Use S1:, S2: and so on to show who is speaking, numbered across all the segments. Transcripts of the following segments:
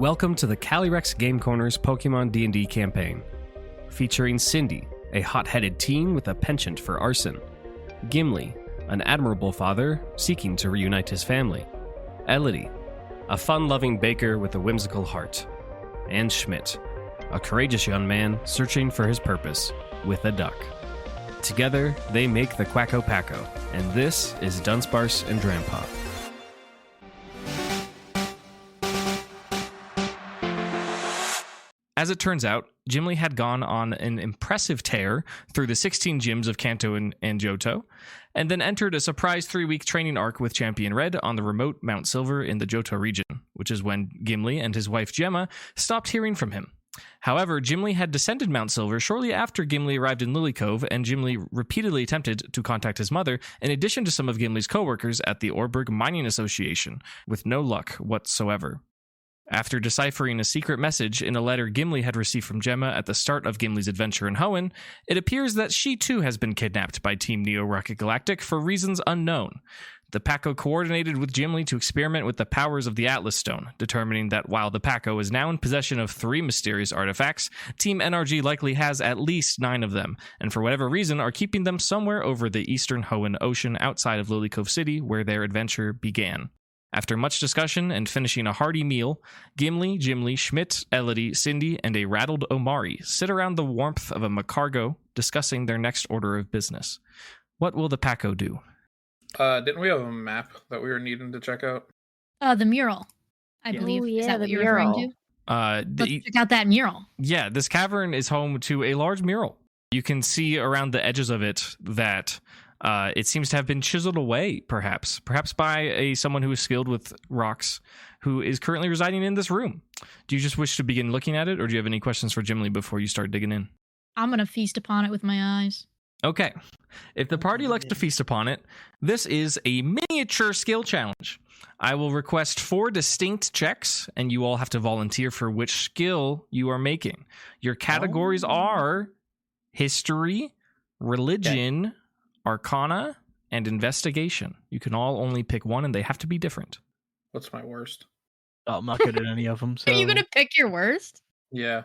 S1: Welcome to the Calyrex Game Corner's Pokemon D&D campaign, featuring Cindy, a hot-headed teen with a penchant for arson, Gimli, an admirable father seeking to reunite his family, Elodie, a fun-loving baker with a whimsical heart, and Schmidt, a courageous young man searching for his purpose with a duck. Together, they make the Quacko Packo, and this is Dunsparce and Drampa. As it turns out, Gimli had gone on an impressive tear through the 16 gyms of Kanto and Johto, and then entered a surprise 3-week training arc with Champion Red on the remote Mount Silver in the Johto region, which is when Gimli and his wife Gemma stopped hearing from him. However, Gimli had descended Mount Silver shortly after Gimli arrived in Lily Cove, and Gimli repeatedly attempted to contact his mother, in addition to some of Gimli's co-workers at the Orberg Mining Association, with no luck whatsoever. After deciphering a secret message in a letter Gimli had received from Gemma at the start of Gimli's adventure in Hoenn, it appears that she too has been kidnapped by Team Neo Rocket Galactic for reasons unknown. The Packo coordinated with Gimli to experiment with the powers of the Atlas Stone, determining that while the Packo is now in possession of 3 mysterious artifacts, Team NRG likely has at least 9 of them, and for whatever reason are keeping them somewhere over the eastern Hoenn Ocean outside of Lily Cove City, where their adventure began. After much discussion and finishing a hearty meal, Gimli, Schmidt, Elodie, Cindy, and a rattled Omari sit around the warmth of a Macargo discussing their next order of business. What will the Packo do?
S2: Didn't we have a map that we were needing to check out?
S3: The mural, I believe. Is that what you're referring to? Let's check out that mural.
S1: Yeah, this cavern is home to a large mural. You can see around the edges of it that it seems to have been chiseled away, perhaps by someone who is skilled with rocks, who is currently residing in this room. Do you just wish to begin looking at it, or do you have any questions for Gimli before you start digging in?
S3: I'm going to feast upon it with my eyes.
S1: Okay. If the party likes to feast upon it, this is a miniature skill challenge. I will request 4 distinct checks, and you all have to volunteer for which skill you are making. Your categories are history, religion, Arcana, and investigation. You can all only pick one, and they have to be different.
S2: What's my worst?
S4: Oh, I'm not good at any of them. So.
S3: Are you going to pick your worst?
S2: Yeah.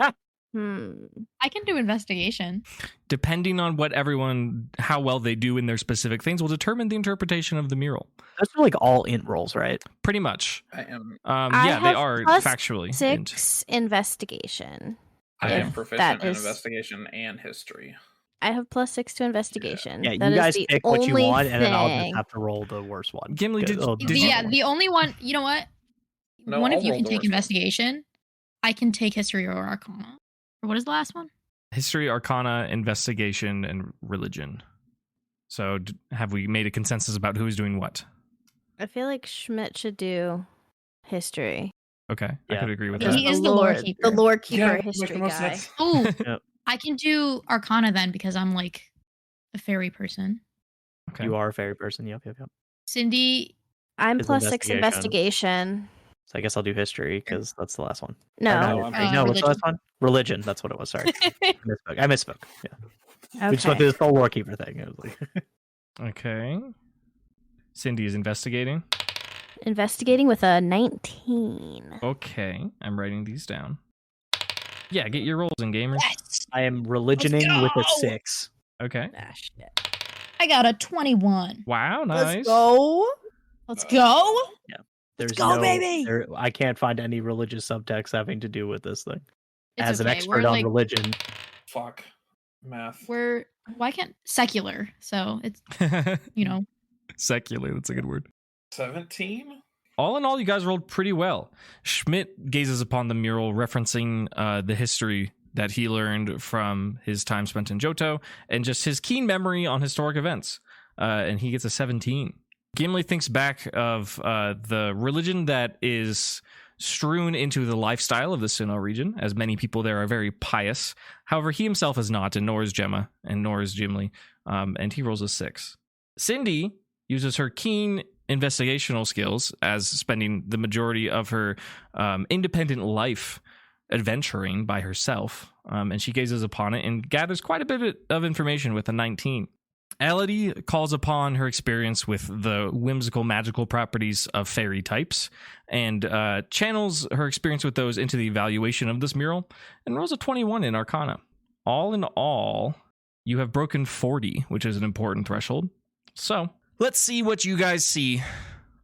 S3: I can do investigation.
S1: Depending on how well they do in their specific things will determine the interpretation of the mural.
S4: Those are like all int rolls, right?
S1: Pretty much.
S2: I am.
S1: They are factually.
S5: 6 investigation.
S2: I am proficient in investigation and history.
S5: I have +6 to investigation.
S4: Yeah, you guys pick what you want, and then I'll just have to roll the worst one.
S1: Gimli,
S3: the only one, you know what?
S2: No,
S3: one
S2: I'll
S3: of you
S2: roll
S3: can
S2: the
S3: take
S2: worst
S3: investigation. I can take history or arcana. Or what is the last one?
S1: History, Arcana, investigation, and religion. So have we made a consensus about who's doing what?
S5: I feel like Schmidt should do history.
S1: Okay, yeah. I could agree with
S3: that.
S1: He
S3: is the lore keeper.
S5: The lore keeper history guy.
S3: Oh, yep. I can do Arcana then because I'm like a fairy person.
S4: Okay. You are a fairy person. Yep.
S5: Cindy, I'm +6 investigation.
S4: So I guess I'll do history because that's the last one.
S5: No,
S4: what's the last one? Religion. That's what it was. Sorry, I misspoke. Yeah, okay. We just went through this whole lore keeper thing. It was like...
S1: Okay. Cindy is investigating.
S5: Investigating with a 19.
S1: Okay, I'm writing these down. Yeah, get your rolls in, gamers.
S3: Yes!
S4: I am religioning with a 6.
S1: Okay.
S3: Ah, shit. I got a 21.
S1: Wow, nice.
S3: Let's go.
S4: Yeah. Let's go, baby. I can't find any religious subtext having to do with this thing. As an expert on religion.
S2: Fuck. Math.
S3: Why can't secular? So it's,
S1: Secular, that's a good word.
S2: 17?
S1: All in all, you guys rolled pretty well. Schmidt gazes upon the mural, referencing the history that he learned from his time spent in Johto and just his keen memory on historic events. And he gets a 17. Gimli thinks back of the religion that is strewn into the lifestyle of the Sinnoh region, as many people there are very pious. However, he himself is not, and nor is Gemma, and nor is Gimli. And he rolls a 6. Cindy uses her keen investigational skills as spending the majority of her independent life adventuring by herself, and she gazes upon it and gathers quite a bit of information with a 19. Elodie calls upon her experience with the whimsical magical properties of fairy types and channels her experience with those into the evaluation of this mural and rolls a 21 in Arcana. All in all, you have broken 40, which is an important threshold. So let's see what you guys see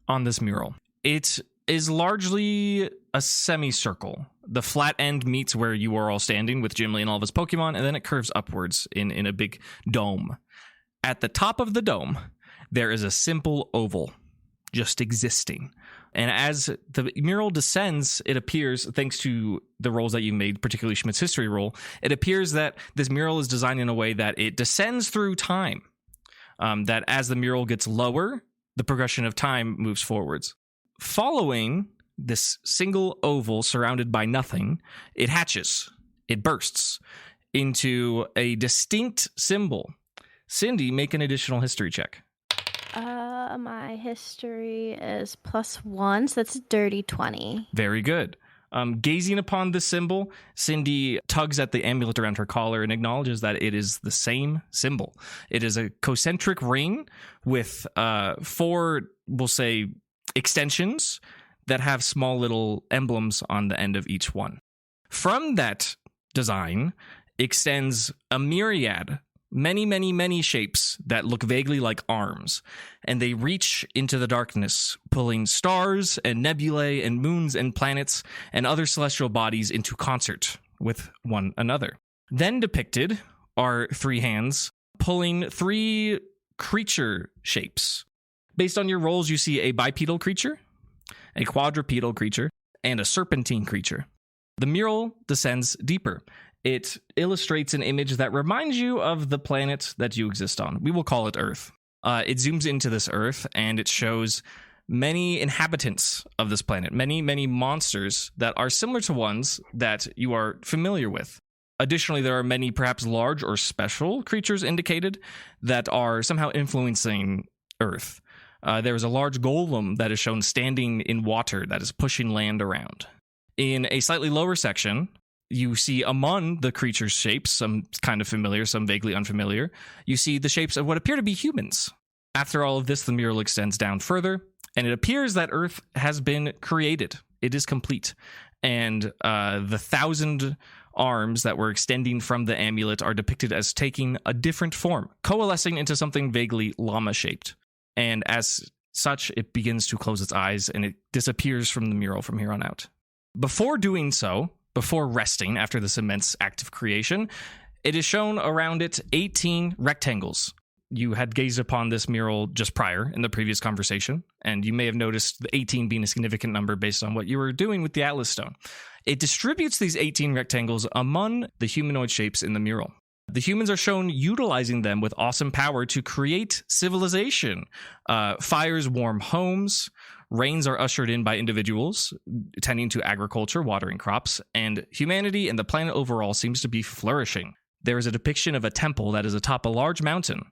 S1: on this mural. It is largely a semicircle. The flat end meets where you are all standing with Gimli and all of his Pokemon, and then it curves upwards in a big dome. At the top of the dome, there is a simple oval just existing. And as the mural descends, it appears, thanks to the rolls that you made, particularly Schmidt's history roll, it appears that this mural is designed in a way that it descends through time. That as the mural gets lower, the progression of time moves forwards. Following this single oval surrounded by nothing, it hatches, it bursts into a distinct symbol. Cindy, make an additional history check.
S5: My history is +1, so that's a dirty 20.
S1: Very good. Gazing upon this symbol, Cindy tugs at the amulet around her collar and acknowledges that it is the same symbol. It is a concentric ring with 4, we'll say, extensions that have small little emblems on the end of each one. From that design extends a myriad, many shapes that look vaguely like arms, and they reach into the darkness, pulling stars and nebulae and moons and planets and other celestial bodies into concert with one another. Then depicted are 3 hands pulling 3 creature shapes. Based on your rolls, you see a bipedal creature, a quadrupedal creature, and a serpentine creature. The mural descends deeper. It illustrates an image that reminds you of the planet that you exist on. We will call it Earth. It zooms into this Earth, and it shows many inhabitants of this planet, many monsters that are similar to ones that you are familiar with. Additionally, there are many perhaps large or special creatures indicated that are somehow influencing Earth. There is a large golem that is shown standing in water that is pushing land around. In a slightly lower section, you see among the creature's shapes, some kind of familiar, some vaguely unfamiliar, you see the shapes of what appear to be humans. After all of this, the mural extends down further, and it appears that Earth has been created. It is complete. And the 1,000 arms that were extending from the amulet are depicted as taking a different form, coalescing into something vaguely llama-shaped. And as such, it begins to close its eyes, and it disappears from the mural from here on out. Before doing so, before resting after this immense act of creation, it is shown around it 18 rectangles. You had gazed upon this mural just prior in the previous conversation, and you may have noticed the 18 being a significant number based on what you were doing with the Atlas Stone. It distributes these 18 rectangles among the humanoid shapes in the mural. The humans are shown utilizing them with awesome power to create civilization. Fires warm homes, rains are ushered in by individuals tending to agriculture, watering crops, and humanity and the planet overall seems to be flourishing. There is a depiction of a temple that is atop a large mountain,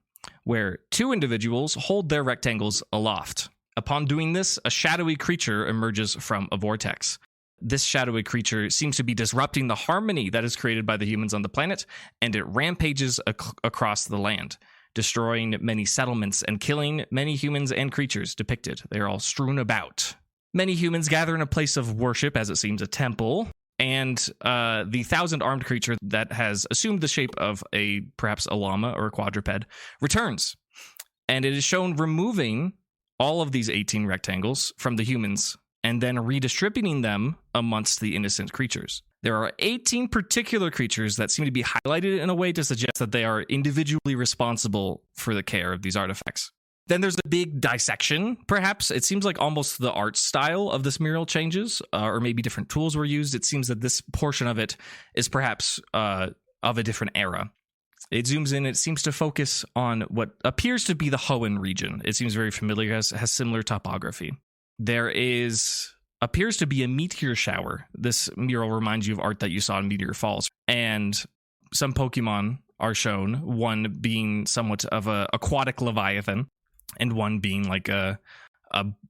S1: where 2 individuals hold their rectangles aloft. Upon doing this, a shadowy creature emerges from a vortex. This shadowy creature seems to be disrupting the harmony that is created by the humans on the planet, and it rampages across the land, destroying many settlements and killing many humans and creatures depicted. They are all strewn about. Many humans gather in a place of worship, as it seems a temple, and the 1,000 armed creature that has assumed the shape of perhaps a llama or a quadruped returns. And it is shown removing all of these 18 rectangles from the humans and then redistributing them amongst the innocent creatures. There are 18 particular creatures that seem to be highlighted in a way to suggest that they are individually responsible for the care of these artifacts. Then there's a big dissection, perhaps. It seems like almost the art style of this mural changes, or maybe different tools were used. It seems that this portion of it is perhaps of a different era. It zooms in, it seems to focus on what appears to be the Hoenn region. It seems very familiar, has similar topography. There appears to be a meteor shower. This mural reminds you of art that you saw in Meteor Falls. And some Pokemon are shown, one being somewhat of an aquatic leviathan, and one being like a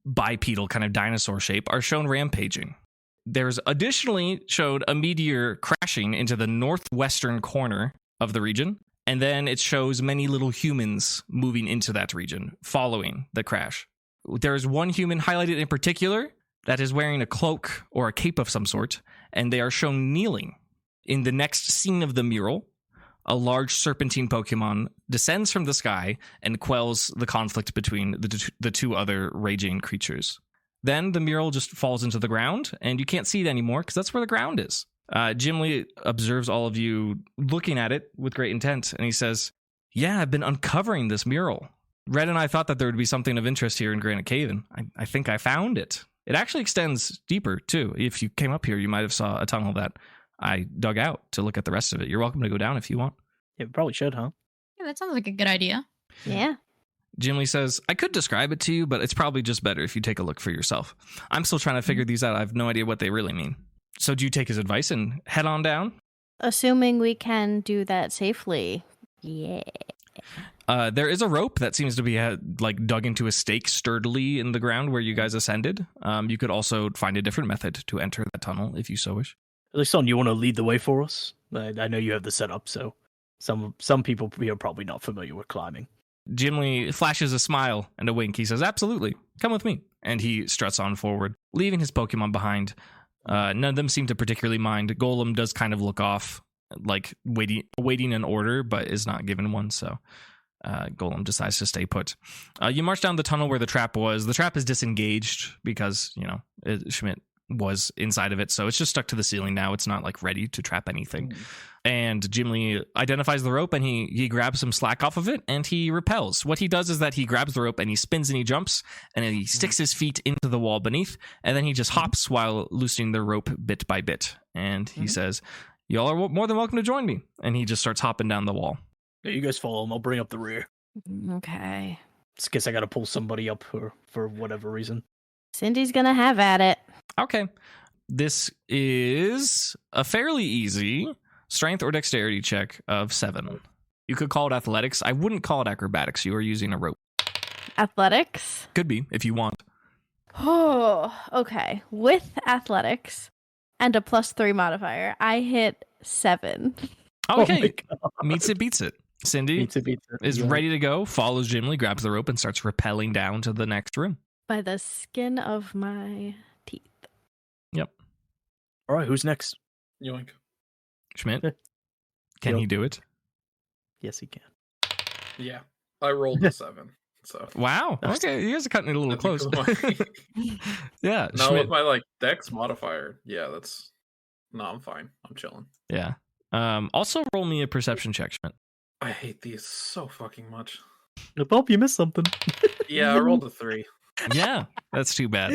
S1: bipedal kind of dinosaur shape, are shown rampaging. There's additionally showed a meteor crashing into the northwestern corner of the region, And then it shows many little humans moving into that region, following the crash. There's one human highlighted in particular that is wearing a cloak or a cape of some sort, and they are shown kneeling. In the next scene of the mural, a large serpentine Pokemon descends from the sky and quells the conflict between the two other raging creatures. Then the mural just falls into the ground, and you can't see it anymore because that's where the ground is. Gimli observes all of you looking at it with great intent, and he says, "Yeah, I've been uncovering this mural. Red and I thought that there would be something of interest here in Granite Cave, and I think I found it. It actually extends deeper, too. If you came up here, you might have saw a tunnel that I dug out to look at the rest of it. You're welcome to go down if you want."
S4: Yeah, probably should, huh?
S3: Yeah, that sounds like a good idea.
S5: Yeah.
S1: Gimli says, "I could describe it to you, but it's probably just better if you take a look for yourself. I'm still trying to figure these out. I have no idea what they really mean." So do you take his advice and head on down?
S5: Assuming we can do that safely. Yeah.
S1: There is a rope that seems to be dug into a stake sturdily in the ground where you guys ascended. You could also find a different method to enter that tunnel if you so wish.
S4: Alison, you want to lead the way for us? I know you have the setup, so some people are probably not familiar with climbing.
S1: Gimli flashes a smile and a wink. He says, "Absolutely. Come with me." And he struts on forward, leaving his Pokemon behind. None of them seem to particularly mind. Golem does kind of look off, like waiting an order, but is not given one, so Golem decides to stay put. You march down the tunnel where the trap was. The trap is disengaged because, Schmidt was inside of it, so it's just stuck to the ceiling now. It's not like ready to trap anything. And Gimli identifies the rope, and he grabs some slack off of it, and he repels. What he does is that he grabs the rope and he spins and he jumps, and then he sticks his feet into the wall beneath, and then he just hops while loosening the rope bit by bit. And he says, "Y'all are more than welcome to join me." And he just starts hopping down the wall.
S4: Yeah, you guys follow him. I'll bring up the rear.
S5: Okay.
S4: Just guess I gotta pull somebody up for whatever reason.
S5: Cindy's gonna have at it.
S1: Okay. This is a fairly easy strength or dexterity check of 7. You could call it athletics. I wouldn't call it acrobatics. You are using a rope.
S5: Athletics?
S1: Could be, if you want.
S5: Oh, okay. With athletics and a +3 modifier, I hit 7.
S1: Okay. Meets it, beats it. Cindy is
S4: yeah.
S1: ready to go, follows Gimli, grabs the rope, and starts rappelling down to the next room.
S5: By the skin of my teeth.
S1: Yep.
S4: All right, who's next?
S2: Yoink.
S1: Schmidt? Can he do it?
S4: Yes, he can.
S2: Yeah. I rolled a 7. So
S1: wow. Okay, you guys are cutting it a little close. Yeah.
S2: No,
S1: Schmidt.
S2: with my dex modifier. Yeah, I'm fine. I'm chilling.
S1: Yeah. Also roll me a perception check, Schmidt.
S2: I hate these so fucking much.
S4: Bob, you missed something.
S2: Yeah, I rolled a 3.
S1: Yeah, that's too bad.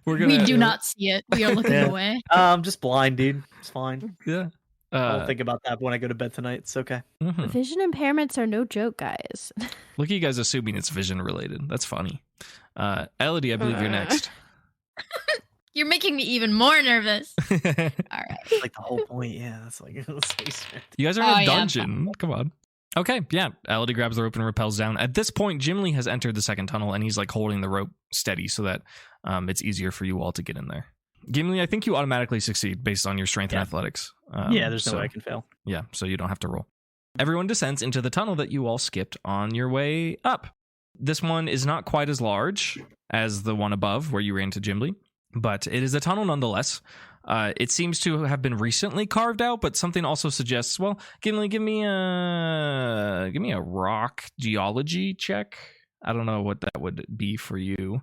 S3: We do not see it. We are looking away.
S4: I'm just blind, dude. It's fine.
S1: Yeah.
S4: I'll think about that when I go to bed tonight. It's okay.
S1: Mm-hmm.
S5: Vision impairments are no joke, guys.
S1: Look at you guys assuming it's vision related. That's funny. Elodie, I believe you're next.
S3: You're making me even more nervous. All right.
S4: That's like the whole point. Yeah, that's like
S1: you guys are in a dungeon. Yeah. Come on. Okay, yeah. Elodie grabs the rope and rappels down. At this point, Gimli has entered the second tunnel, and he's like holding the rope steady so that it's easier for you all to get in there. Gimli, I think you automatically succeed based on your strength and athletics.
S4: There's no way I can fail.
S1: Yeah, so you don't have to roll. Everyone descends into the tunnel that you all skipped on your way up. This one is not quite as large as the one above where you ran to Gimli, but it is a tunnel nonetheless. It seems to have been recently carved out, but something also suggests, well, Gimli, give me a rock geology check. I don't know what that would be for you.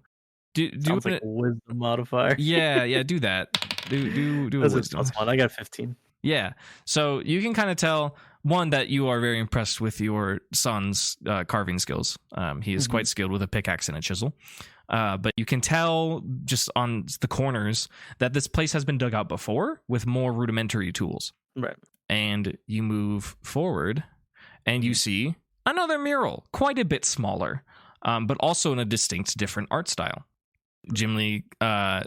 S4: Sounds like a wisdom modifier.
S1: Yeah, do that. Do a wisdom.
S4: That's fine. I got 15.
S1: Yeah, so you can kind of tell, one, that you are very impressed with your son's carving skills. He is quite skilled with a pickaxe and a chisel. But you can tell just on the corners that this place has been dug out before with more rudimentary tools.
S4: Right.
S1: And you move forward and you see another mural, quite a bit smaller, but also in a distinct different art style. Gimli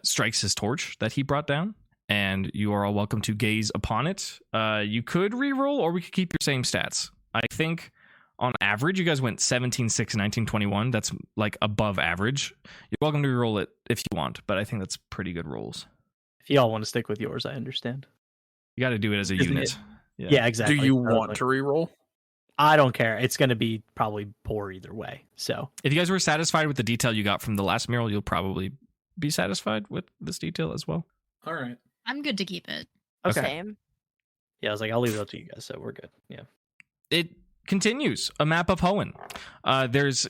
S1: strikes his torch that he brought down, and you are all welcome to gaze upon it. You could reroll, or we could keep your same stats. I think on average, you guys went 17, 6, 19, 21. That's like above average. You're welcome to reroll it if you want, but I think that's pretty good rolls.
S4: If y'all want to stick with yours, I understand.
S1: You got to do it as a unit.
S4: Yeah, exactly.
S2: Do you want to reroll?
S4: I don't care. It's going to be probably poor either way. So
S1: if you guys were satisfied with the detail you got from the last mural, you'll probably be satisfied with this detail as well.
S2: All right.
S3: I'm good to keep it.
S5: Okay. Same.
S4: Yeah, I was like, I'll leave it up to you guys, so we're good. Yeah.
S1: It continues. A map of Hoenn.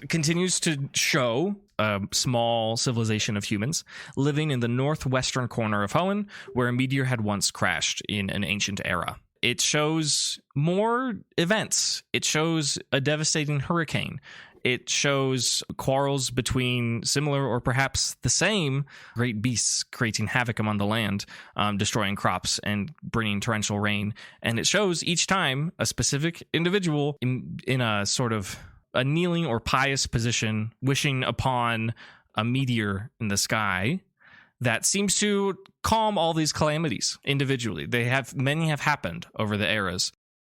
S1: Continues to show a small civilization of humans living in the northwestern corner of Hoenn, where a meteor had once crashed in an ancient era. It shows more events. It shows a devastating hurricane. It shows quarrels between similar or perhaps the same great beasts creating havoc among the land, destroying crops and bringing torrential rain. And it shows each time a specific individual in a sort of a kneeling or pious position, wishing upon a meteor in the sky that seems to calm all these calamities individually. Many have happened over the eras.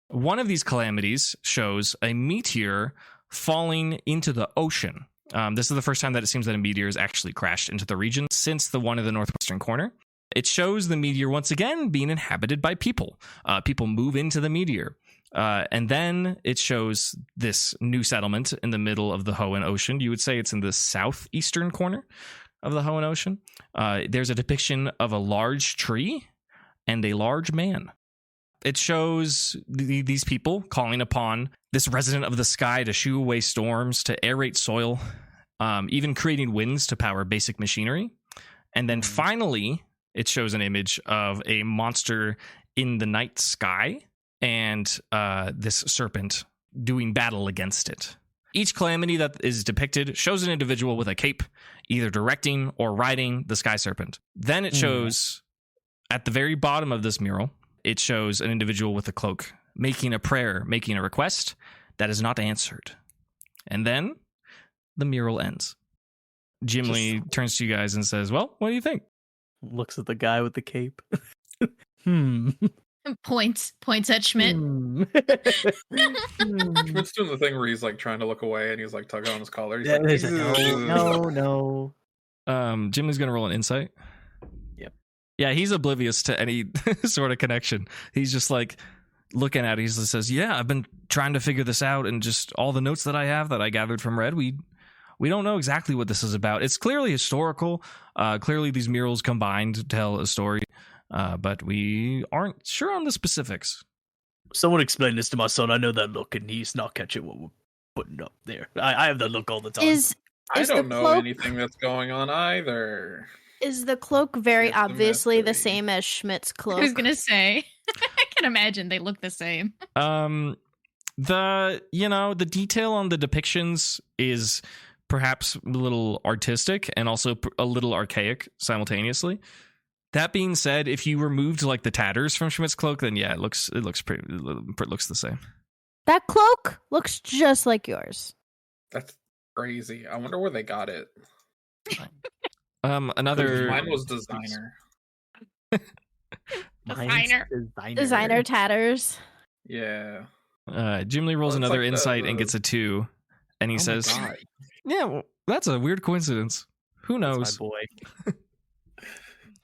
S1: One of these calamities shows a meteor falling into the ocean. This is the first time that it seems that a meteor has actually crashed into the region since the one in the northwestern corner. It shows the meteor once again being inhabited by people. People move into the meteor. And then it shows this new settlement in the middle of the Hoenn Ocean. You would say it's in the southeastern corner of the Hoenn Ocean. There's a depiction of a large tree and a large man. It shows these people calling upon this resident of the sky to shoo away storms, to aerate soil, even creating winds to power basic machinery. And then finally, it shows an image of a monster in the night sky and this serpent doing battle against it. Each calamity that is depicted shows an individual with a cape, either directing or riding the sky serpent. Then it shows, at the very bottom of this mural, it shows an individual with a cloak making a prayer, making a request that is not answered. And then the mural ends. Jim Lee turns to you guys and says, well, what do you think?
S4: Looks at the guy with the cape.
S3: Points at Schmidt.
S2: Schmidt's doing the thing where he's like trying to look away and he's like tugging on his collar. He's
S4: no.
S1: Jim Lee's going to roll an insight. Yeah, he's oblivious to any sort of connection. He's just like looking at it. He just says, yeah, I've been trying to figure this out, and just all the notes that I have that I gathered from Red, we don't know exactly what this is about. It's clearly historical. Clearly these murals combined to tell a story, but we aren't sure on the specifics.
S4: Someone explain this to my son. I know that look, and he's not catching what we're putting up there. I have that look all the time.
S2: I don't know anything that's going on either.
S5: Is the cloak very obviously the same as Schmidt's cloak?
S3: I was gonna say, I can imagine they look the same.
S1: The detail on the depictions is perhaps a little artistic and also a little archaic simultaneously. That being said, if you removed like the tatters from Schmidt's cloak, then yeah, it looks the same.
S5: That cloak looks just like yours.
S2: That's crazy. I wonder where they got it.
S1: Mine
S2: was designer.
S5: Designer tatters.
S2: Yeah.
S1: Jim Lee rolls another insight and gets a 2, and he says, "Yeah, well, that's a weird coincidence. Who knows?"
S4: That's my boy.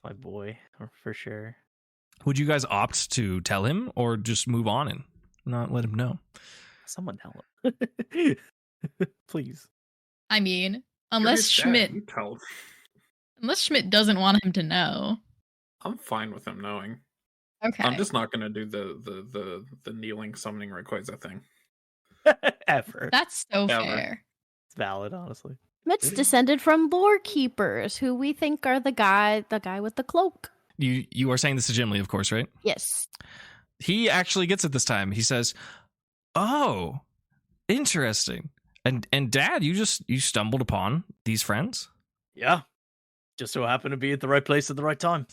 S4: My boy, for sure.
S1: Would you guys opt to tell him or just move on and not let him know?
S4: Someone tell him, please.
S3: I mean, unless Schmidt doesn't want him to know.
S2: I'm fine with him knowing.
S3: Okay.
S2: I'm just not gonna do the kneeling summoning Rayquaza thing.
S4: Ever.
S3: That's so fair.
S4: It's valid, honestly.
S5: Schmidt's descended from lore keepers, who we think are the guy with the cloak.
S1: You are saying this to Jim Lee, of course, right?
S5: Yes.
S1: He actually gets it this time. He says, "Oh, interesting. And Dad, you stumbled upon these friends?"
S4: Yeah. Just so happened to be at the right place at the right time.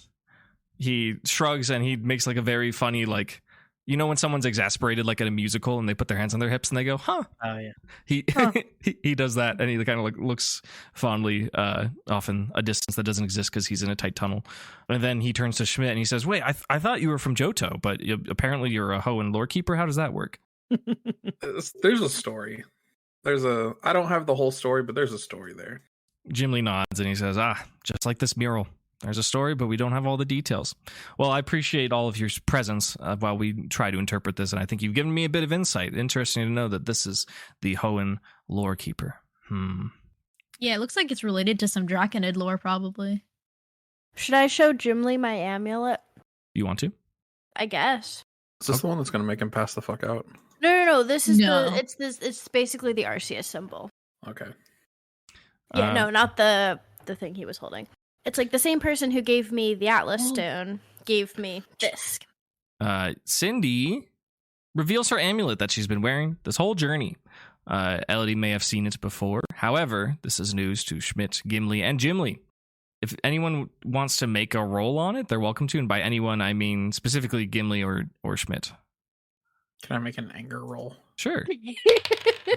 S1: He shrugs and he makes like a very funny, like, you know when someone's exasperated like at a musical and they put their hands on their hips and they go, huh?
S4: Oh, yeah.
S1: He does that, and he kind of like looks fondly off in a distance that doesn't exist because he's in a tight tunnel. And then he turns to Schmidt and he says, wait, I thought you were from Johto, but apparently you're a Hoenn lore keeper. How does that work?
S2: There's a story. I don't have the whole story, but there's a story there.
S1: Jim Lee nods and he says, just like this mural. There's a story, but we don't have all the details. Well, I appreciate all of your presence while we try to interpret this, and I think you've given me a bit of insight. Interesting to know that this is the Hoenn lore keeper.
S3: Yeah, it looks like it's related to some Draconid lore, probably.
S5: Should I show Gimli my amulet?
S1: You want to?
S5: I guess.
S2: Is this the one that's going to make him pass the fuck out?
S5: No. This is it's basically the Arceus symbol.
S2: Okay.
S5: Yeah, no, not the thing he was holding. It's like the same person who gave me the Atlas Stone gave me this.
S1: Cindy reveals her amulet that she's been wearing this whole journey. Elodie may have seen it before. However, this is news to Schmidt, Gimli, and Gimli. If anyone wants to make a roll on it, they're welcome to. And by anyone, I mean specifically Gimli or Schmidt.
S2: Can I make an anger roll?
S1: Sure.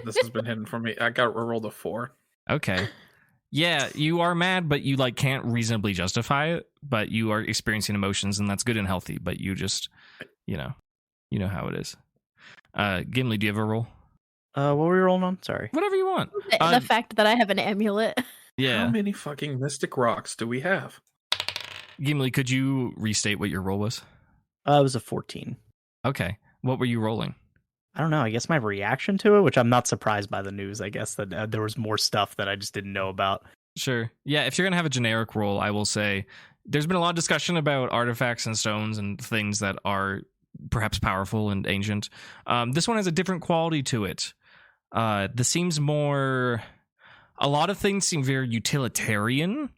S2: This has been hidden from me. I rolled a 4.
S1: Okay. Yeah, you are mad, but you can't reasonably justify it. But you are experiencing emotions, and that's good and healthy. But you just, you know how it is. Gimli, do you have a roll?
S4: What were we rolling on? Sorry.
S1: Whatever you want.
S5: The fact that I have an amulet.
S1: Yeah.
S2: How many fucking mystic rocks do we have?
S1: Gimli, could you restate what your roll was?
S4: It was a 14.
S1: Okay. What were you rolling?
S4: I don't know. I guess my reaction to it, which I'm not surprised by the news. I guess that there was more stuff that I just didn't know about.
S1: Sure. Yeah, if you're going to have a generic roll, I will say there's been a lot of discussion about artifacts and stones and things that are perhaps powerful and ancient. This one has a different quality to it. This seems more... A lot of things seem very utilitarian,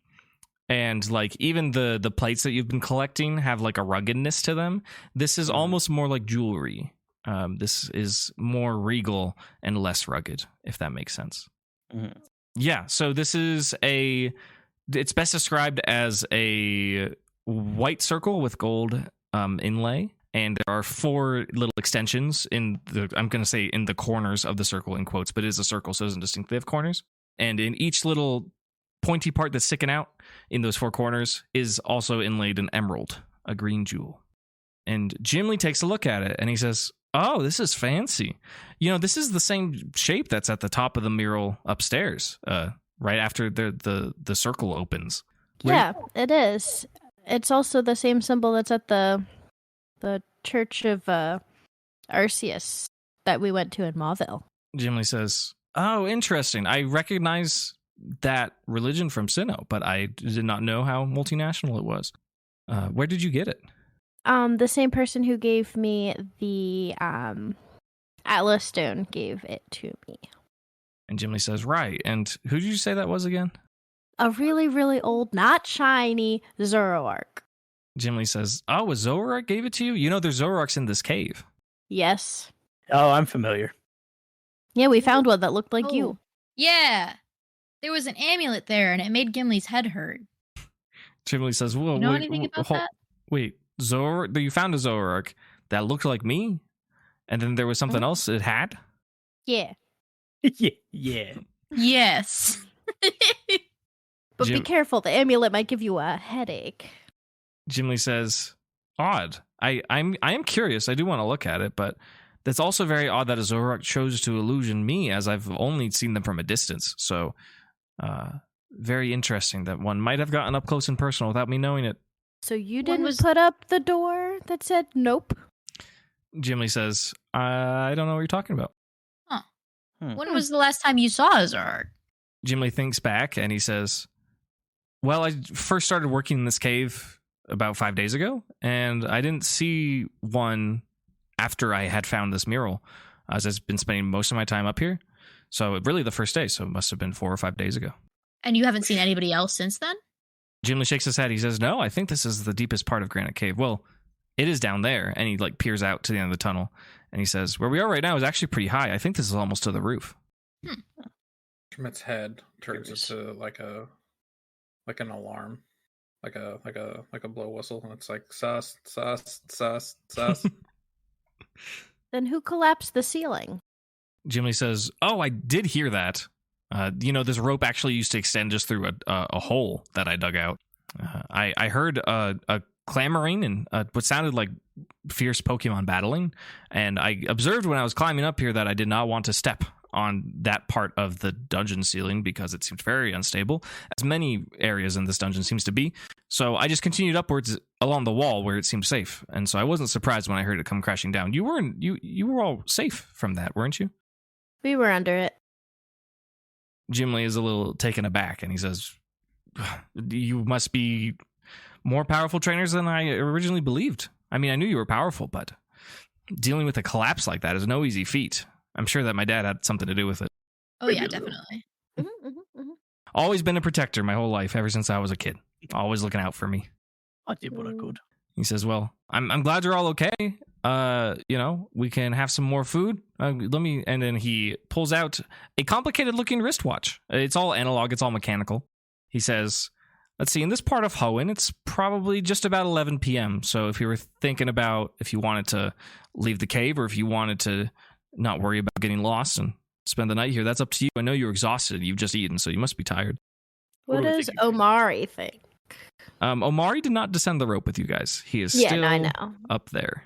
S1: and even the plates that you've been collecting have a ruggedness to them. This is almost more like jewelry. This is more regal and less rugged, if that makes sense.
S4: Mm-hmm.
S1: Yeah, so this is it's best described as a white circle with gold inlay. And there are 4 little extensions I'm going to say in the corners of the circle in quotes, but it is a circle, so it doesn't distinctly have corners. And in each little pointy part that's sticking out in those 4 corners is also inlaid an emerald, a green jewel. And Gimli takes a look at it and he says, "Oh, this is fancy. This is the same shape that's at the top of the mural upstairs, right after the circle opens."
S5: Yeah, it is. It's also the same symbol that's at the Church of Arceus that we went to in Mauville.
S1: Gimli says, "Oh, interesting. I recognize that religion from Sinnoh, but I did not know how multinational it was. Where did you get it?"
S5: The same person who gave me the Atlas Stone gave it to me.
S1: And Gimli says, "Right. And who did you say that was again?"
S5: A really, really old, not shiny Zoroark.
S1: Gimli says, "Oh, a Zoroark gave it to you? There's Zoroarks in this cave."
S5: Yes.
S4: Oh, I'm familiar.
S5: Yeah, we found one that looked like you.
S3: Yeah. There was an amulet there, and it made Gimli's head hurt.
S1: Gimli says, "Whoa,
S3: you know anything about that?
S1: Wait, you found a Zoroark that looked like me? And then there was something else it had?"
S5: Yeah.
S4: Yeah.
S3: Yes.
S5: But be careful, the amulet might give you a headache.
S1: Gimli says, "Odd. I am curious. I do want to look at it, but that's also very odd that a Zoroark chose to illusion me, as I've only seen them from a distance. So, very interesting that one might have gotten up close and personal without me knowing it."
S5: So you didn't put up the door that said nope?
S1: Gimli says, "I don't know what you're talking about."
S3: Huh. When was the last time you saw a Zoroark?
S1: Gimli thinks back and he says, "Well, I first started working in this cave about 5 days ago, and I didn't see one after I had found this mural, as I've been spending most of my time up here. So really the first day, so it must have been 4 or 5 days ago."
S3: And you haven't seen anybody else since then?
S1: Gimli shakes his head. He says, "No, I think this is the deepest part of Granite Cave. Well, it is down there." And he peers out to the end of the tunnel, and he says, "Where we are right now is actually pretty high. I think this is almost to the roof."
S2: Schmidt's head turns into an alarm. Like a blow whistle, and it's like sus, sus, sus, sus.
S5: Then who collapsed the ceiling?
S1: Gimli says, "Oh, I did hear that. This rope actually used to extend just through a hole that I dug out. I heard a clamoring and what sounded like fierce Pokemon battling, and I observed when I was climbing up here that I did not want to step on that part of the dungeon ceiling because it seemed very unstable, as many areas in this dungeon seems to be. So I just continued upwards along the wall where it seemed safe, and so I wasn't surprised when I heard it come crashing down. You were all safe from that, weren't you?
S5: We were under it.
S1: Gimli is a little taken aback, and he says, "You must be more powerful trainers than I originally believed. I mean, I knew you were powerful, but dealing with a collapse like that is no easy feat. I'm sure that my dad had something to do with it."
S3: Oh, yeah, definitely.
S1: Always been a protector my whole life, ever since I was a kid. Always looking out for me.
S4: I did what I could.
S1: He says, "Well, I'm glad you're all okay. We can have some more food. And then he pulls out a complicated looking wristwatch. It's all analog. It's all mechanical. He says, let's see, in this part of Hoenn, it's probably just about 11 p.m. So if you were thinking about if you wanted to leave the cave or if you wanted to not worry about getting lost and spend the night here, that's up to you. I know you're exhausted. You've just eaten, so you must be tired."
S5: What does Omari think?
S1: Omari did not descend the rope with you guys. He is still up there.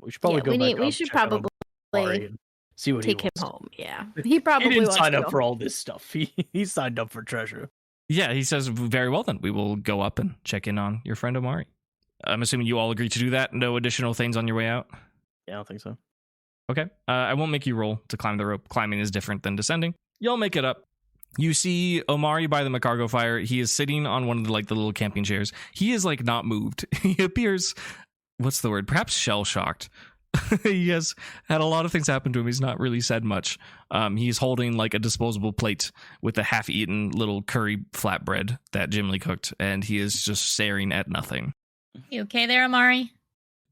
S4: We should probably go back.
S5: We should probably
S4: see what
S5: take
S4: he
S5: him home. Yeah, he probably
S4: didn't
S5: wants
S4: sign
S5: to
S4: up
S5: go
S4: for
S5: home.
S4: all this stuff. He signed up for treasure.
S1: Yeah, he says, very well then. We will go up and check in on your friend Omari. I'm assuming you all agree to do that. No additional things on your way out?
S4: Yeah, I don't think so.
S1: Okay. I won't make you roll to climb the rope. Climbing is different than descending. You'll make it up. You see Omari by the Macargo fire. He is sitting on one of the little camping chairs. He is not moved. He appears, what's the word? Perhaps shell-shocked. He has had a lot of things happen to him. He's not really said much. He's holding a disposable plate with a half-eaten little curry flatbread that Gimli cooked, and he is just staring at nothing.
S3: You okay there, Omari?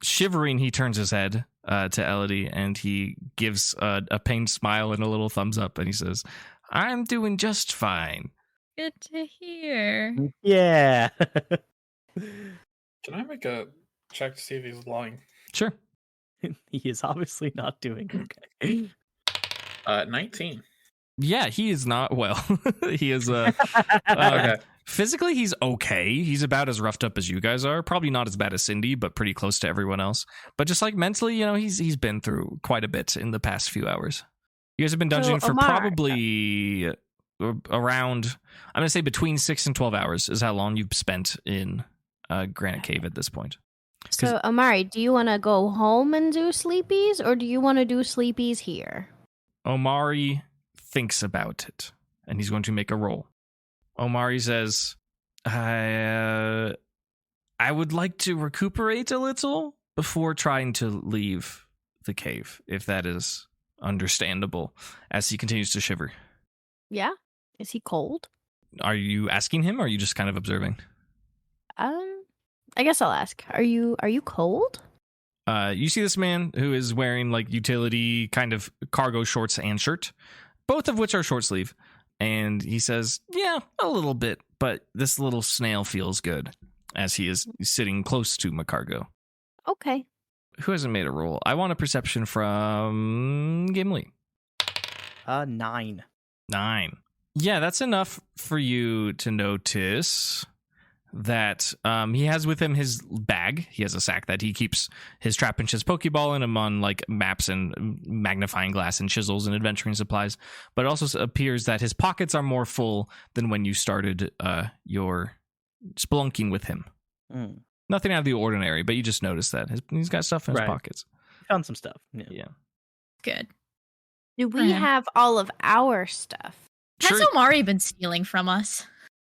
S1: Shivering, he turns his head to Elodie, and he gives a pained smile and a little thumbs up, and he says, "I'm doing just fine."
S3: Good to hear.
S4: Yeah.
S2: Can I make a check to see if he's lying?
S1: Sure.
S4: He is obviously not doing okay.
S2: 19.
S1: Yeah, he is not well. He is
S2: Okay.
S1: Physically, he's okay. He's about as roughed up as you guys are. Probably not as bad as Cindy, but pretty close to everyone else. But just mentally, he's been through quite a bit in the past few hours. You guys have been dungeoning for probably around, I'm going to say between 6 and 12 hours is how long you've spent in Granite Cave at this point.
S5: So, Omari, do you want to go home and do sleepies, or do you want to do sleepies here?
S1: Omari thinks about it, and he's going to make a roll. Omari says, I would like to recuperate a little before trying to leave the cave, if that is understandable, as he continues to shiver.
S5: Yeah? Is he cold?
S1: Are you asking him, or are you just kind of observing?
S5: I guess I'll ask. Are you cold?
S1: You see this man who is wearing utility kind of cargo shorts and shirt, both of which are short sleeve. And he says, yeah, a little bit, but this little snail feels good, as he is sitting close to Macargo.
S5: Okay.
S1: Who hasn't made a roll? I want a perception from Gimli.
S4: 9.
S1: 9. Yeah, that's enough for you to notice that he has with him his bag. He has a sack that he keeps his Trapinch's Pokeball in, among maps and magnifying glass and chisels and adventuring supplies. But it also appears that his pockets are more full than when you started your spelunking with him. Nothing out of the ordinary, but you just noticed that he's got stuff in his pockets.
S4: Found some stuff.
S1: Yeah.
S3: Good.
S5: Do we have all of our stuff?
S3: Has Omari been stealing from us?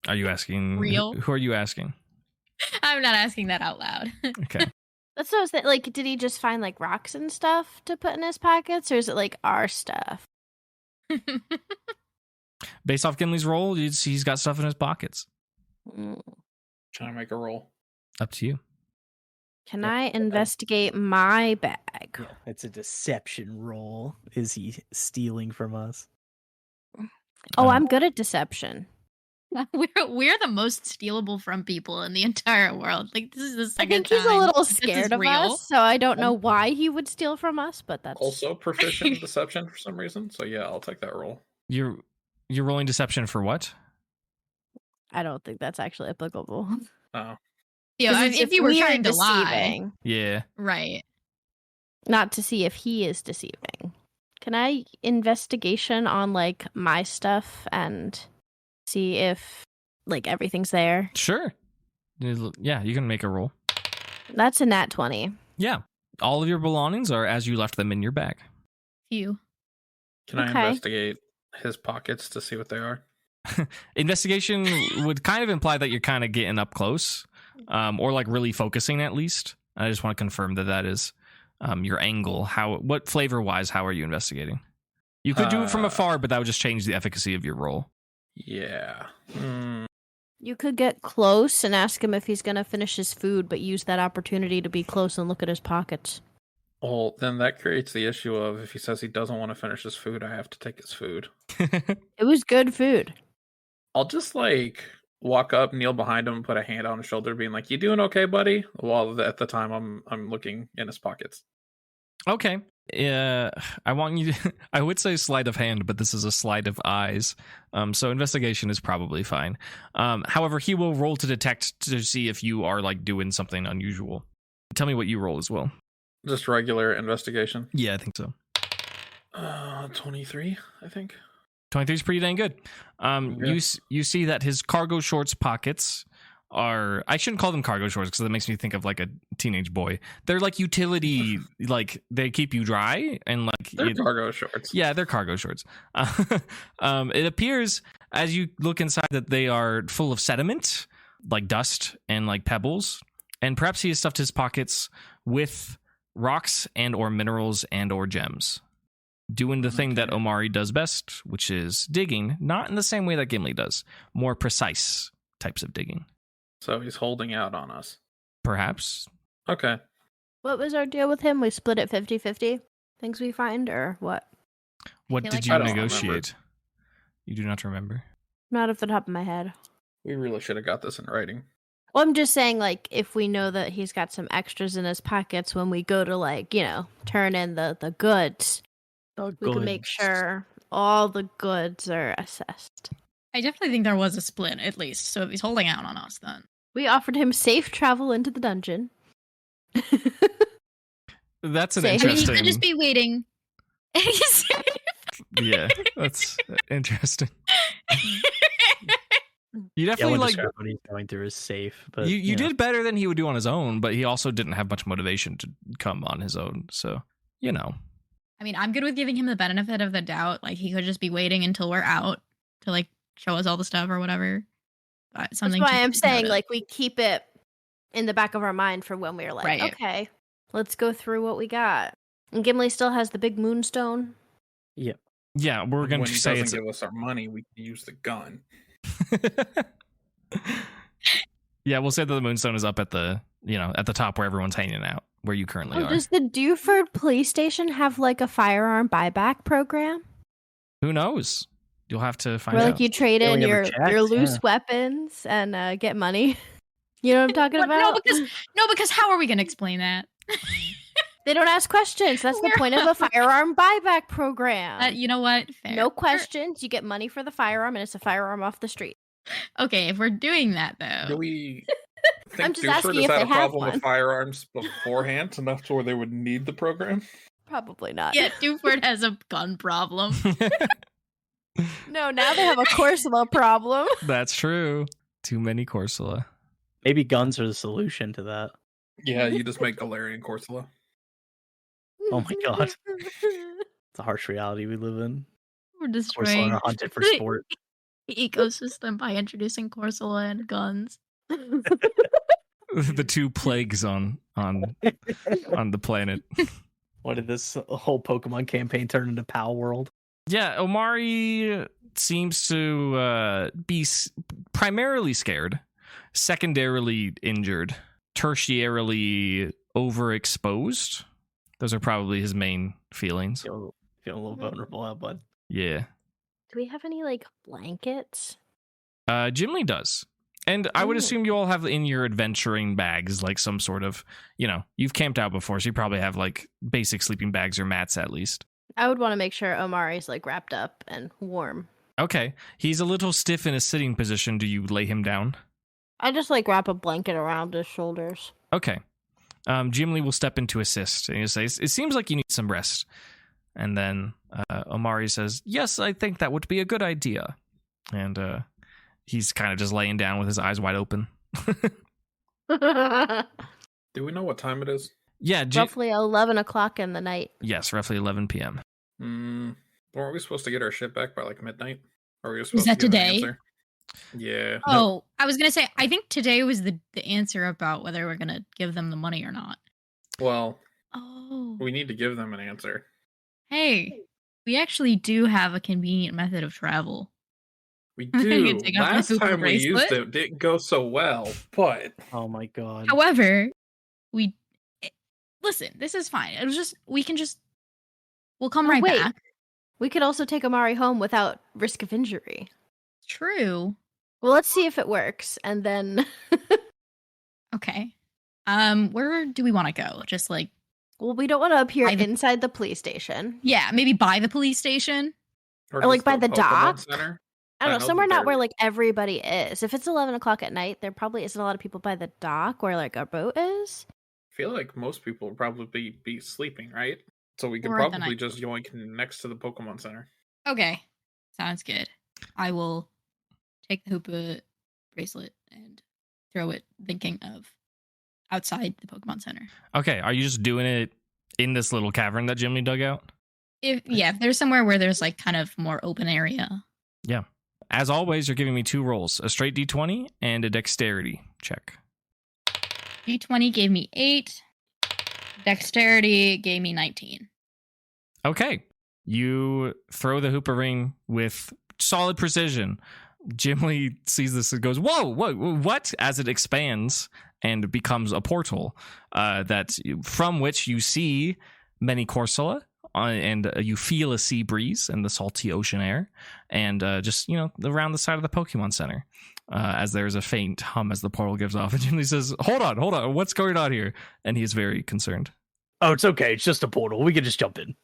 S1: Are you asking?
S3: Real?
S1: Who are you asking?
S3: I'm not asking that out loud.
S1: Okay.
S5: That's what I was thinking. Did he just find rocks and stuff to put in his pockets, or is it our stuff?
S1: Based off Gimli's roll, he's got stuff in his pockets.
S2: Trying to make a roll.
S1: Up to you.
S5: Can I investigate my bag?
S4: Yeah, it's a deception roll. Is he stealing from us?
S5: Oh, I'm good at deception.
S3: We're the most stealable from people in the entire world. This is the second
S5: I think he's a little scared of us, so I don't know why he would steal from us, but that's
S2: also proficient in deception for some reason. So yeah, I'll take that roll.
S1: You're rolling deception for what?
S5: I don't think that's actually applicable.
S2: Oh.
S3: Yeah, if you were trying to
S5: deceiving.
S3: lie.
S1: Yeah.
S3: Right.
S5: Not to see if he is deceiving. Can I investigation on like my stuff and see if like everything's there?
S1: Sure. Yeah, you can make a roll.
S5: That's a nat 20.
S1: Yeah. All of your belongings are as you left them in your bag.
S3: You.
S2: Can I investigate his pockets to see what they are?
S1: Investigation would kind of imply that you're kind of getting up close, or like really focusing at least. I just want to confirm that is your angle. What flavor wise, how are you investigating? You could do it from afar, but that would just change the efficacy of your roll.
S2: Yeah.
S5: You could get close and ask him if he's going to finish his food, but use that opportunity to be close and look at his pockets.
S2: Well, then that creates the issue of if he says he doesn't want to finish his food, I have to take his food.
S5: It was good food.
S2: I'll just like walk up, kneel behind him, and put a hand on his shoulder, being like, "You doing okay, buddy?" While at the time I'm looking in his pockets.
S1: Okay. I want you to, I would say sleight of hand, but this is a sleight of eyes. So investigation is probably fine. However, he will roll to detect to see if you are like doing something unusual. Tell me what you roll as well.
S2: Just regular investigation.
S1: Yeah, I think so.
S2: 23, I think.
S1: 23 is pretty dang good.
S2: Yeah.
S1: You see that his cargo shorts pockets are, I shouldn't call them cargo shorts because that makes me think of like a teenage boy. They're like utility, like they keep you dry and like
S2: they're cargo shorts.
S1: Yeah, they're cargo shorts. It appears as you look inside that they are full of sediment, like dust and like pebbles, and perhaps he has stuffed his pockets with rocks and or minerals and or gems, doing the thing that Omari does best, which is digging, not in the same way that Gimli does, more precise types of digging.
S2: So he's holding out on us.
S1: Perhaps.
S2: Okay.
S5: What was our deal with him? We split it 50-50? Things we find, or what?
S1: What did you negotiate? You do not remember?
S5: Not off the top of my head.
S2: We really should have got this in writing.
S5: Well, I'm just saying, like, if we know that he's got some extras in his pockets when we go to, like, turn in the goods, we can make sure all the goods are assessed.
S3: I definitely think there was a split, at least. So if he's holding out on us, then.
S5: We offered him safe travel into the dungeon.
S1: That's an interesting...
S3: He could just be waiting.
S1: Yeah, that's interesting. You definitely like
S4: what he's going through is safe, but
S1: you did better than he would do on his own, but he also didn't have much motivation to come on his own. So,
S3: I mean, I'm good with giving him the benefit of the doubt. Like, he could just be waiting until we're out to like show us all the stuff or whatever. But
S5: that's why I'm saying, like, we keep it in the back of our mind for when we're like, right. Okay, let's go through what we got. And Gimli still has the big moonstone.
S4: Yep.
S1: Yeah, we're going to say
S2: when he doesn't give us our money, we can use the gun.
S1: Yeah, we'll say that the moonstone is up at the at the top where everyone's hanging out, where you currently are.
S5: Does the Dewford police station have like a firearm buyback program?
S1: Who knows? You'll have to find out.
S5: Where like you trade in your loose weapons and get money. You know what I'm talking about?
S3: No, because how are we going to explain that?
S5: They don't ask questions. That's the point of a firearm buyback program.
S3: You know what? Fair.
S5: No questions. You get money for the firearm, and it's a firearm off the street.
S3: Okay, if we're doing that, though.
S2: Do we think
S5: I'm just asking if they have one.
S2: Had a problem with firearms beforehand enough to where they would need the program?
S5: Probably not.
S3: Yeah, Dewford has a gun problem.
S5: No, now they have a Corsola problem.
S1: That's true. Too many Corsola.
S4: Maybe guns are the solution to that.
S2: Yeah, you just make Galarian Corsola.
S4: Oh my god. It's a harsh reality we live in.
S3: We're destroying
S4: Corsola are hunted for sport.
S3: The ecosystem by introducing Corsola and guns.
S1: The two plagues on the planet.
S4: What did this whole Pokemon campaign turn into Pal World? Yeah,
S1: Omari seems to be primarily scared, secondarily injured, tertiarily overexposed. Those are probably his main feelings.
S4: Feeling a little vulnerable out, bud.
S1: Yeah.
S5: Do we have any, like, blankets?
S1: Gimli does. And I would assume you all have in your adventuring bags, like some sort of, you've camped out before, so you probably have, like, basic sleeping bags or mats at least.
S5: I would want to make sure Omari's, like, wrapped up and warm.
S1: Okay. He's a little stiff in a sitting position. Do you lay him down?
S5: I just, like, wrap a blanket around his shoulders.
S1: Okay. Gimli will step in to assist, and he'll say, "It seems like you need some rest." And then Omari says, yes, I think that would be a good idea. And he's kind of just laying down with his eyes wide open.
S2: Do we know what time it is?
S1: Yeah.
S5: Roughly 11 o'clock in the night.
S1: Yes, roughly 11 p.m.
S2: Weren't we supposed to get our shit back by like midnight? Or were we
S3: Was
S2: supposed
S3: that
S2: to get an
S3: today?
S2: answer? Yeah.
S3: Oh, I was going to say, I think today was the answer about whether we're going to give them the money or not.
S2: Well,
S3: Oh.
S2: we need to give them an answer.
S3: Hey, we actually do have a convenient method of travel.
S2: We
S3: I
S2: do.
S3: can take off my
S2: Last
S3: Hooper
S2: time we used
S3: bracelet.
S2: it didn't go so well, but
S4: Oh my god.
S3: However, listen, this is fine. We'll come right
S5: Wait.
S3: back.
S5: We could also take Omari home without risk of injury.
S3: True.
S5: Well, let's see if it works, and then
S3: Okay. Where do we want to go? Just like,
S5: well, we don't want to appear
S3: By the-
S5: inside the police station.
S3: yeah, maybe by the police station.
S5: Or, like,
S2: just
S5: by the
S2: Pokemon
S5: dock?
S2: Center.
S5: I don't
S2: I
S5: know,
S2: know
S5: somewhere
S2: that
S5: not where
S2: they're-
S5: like everybody is. If it's 11 o'clock at night, there probably isn't a lot of people by the dock where like our boat is.
S2: I feel like most people would probably be sleeping, right? So we could
S3: Or at the
S2: probably
S3: night.
S2: just yoink next to the Pokemon Center.
S3: Okay. Sounds good. I will take the Hoopa bracelet and throw it, thinking of outside the Pokemon Center.
S1: Okay, are you just doing it in this little cavern that Jimmy dug out?
S3: If there's somewhere where there's like kind of more open area.
S1: As always, you're giving me 2 rolls, a straight d20 and a dexterity check.
S3: D20 gave me 8. Dexterity gave me 19.
S1: Okay. You throw the Hoopa ring with solid precision. Jim Lee sees this and goes, whoa, what? As it expands and becomes a portal from which you see many Corsola, and you feel a sea breeze and the salty ocean air, and just, around the side of the Pokemon Center, as there's a faint hum as the portal gives off. And Jim Lee says, hold on, what's going on here? And he is very concerned.
S4: Oh, it's okay. It's just a portal. We can just jump in.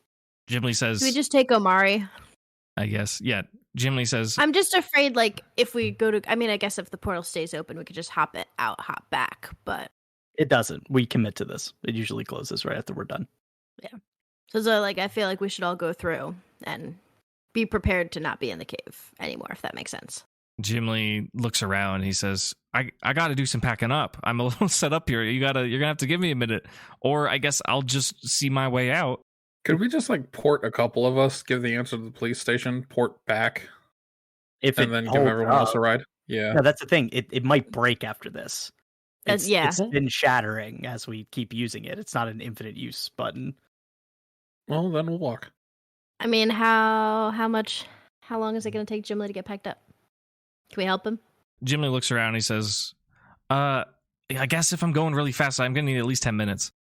S1: Jim Lee says,
S5: Do we just take Omari?
S1: I guess, yeah. Jim Lee says,
S5: I'm just afraid, like, if we go to, I mean, I guess if the portal stays open, we could just hop back, but
S4: It doesn't. We commit to this. It usually closes right after we're done.
S5: so like, I feel like we should all go through and be prepared to not be in the cave anymore, if that makes sense.
S1: Jim Lee looks around and he says, I got to do some packing up. I'm a little set up here. You're going to have to give me a minute, or I guess I'll just see my way out.
S2: Could we just like port a couple of us, give the answer to the police station, port back,
S4: If
S2: and
S4: it
S2: then give
S4: holds
S2: everyone else
S4: up.
S2: a ride? Yeah.
S4: No, that's the thing. It might break after this.
S5: Yeah.
S4: It's been shattering as we keep using it. It's not an infinite use button.
S2: Well, then we'll walk.
S5: I mean, how long is it going to take Jim Lee to get packed up? Can we help him?
S1: Jim Lee looks around and he says, I guess if I'm going really fast, I'm going to need at least 10 minutes.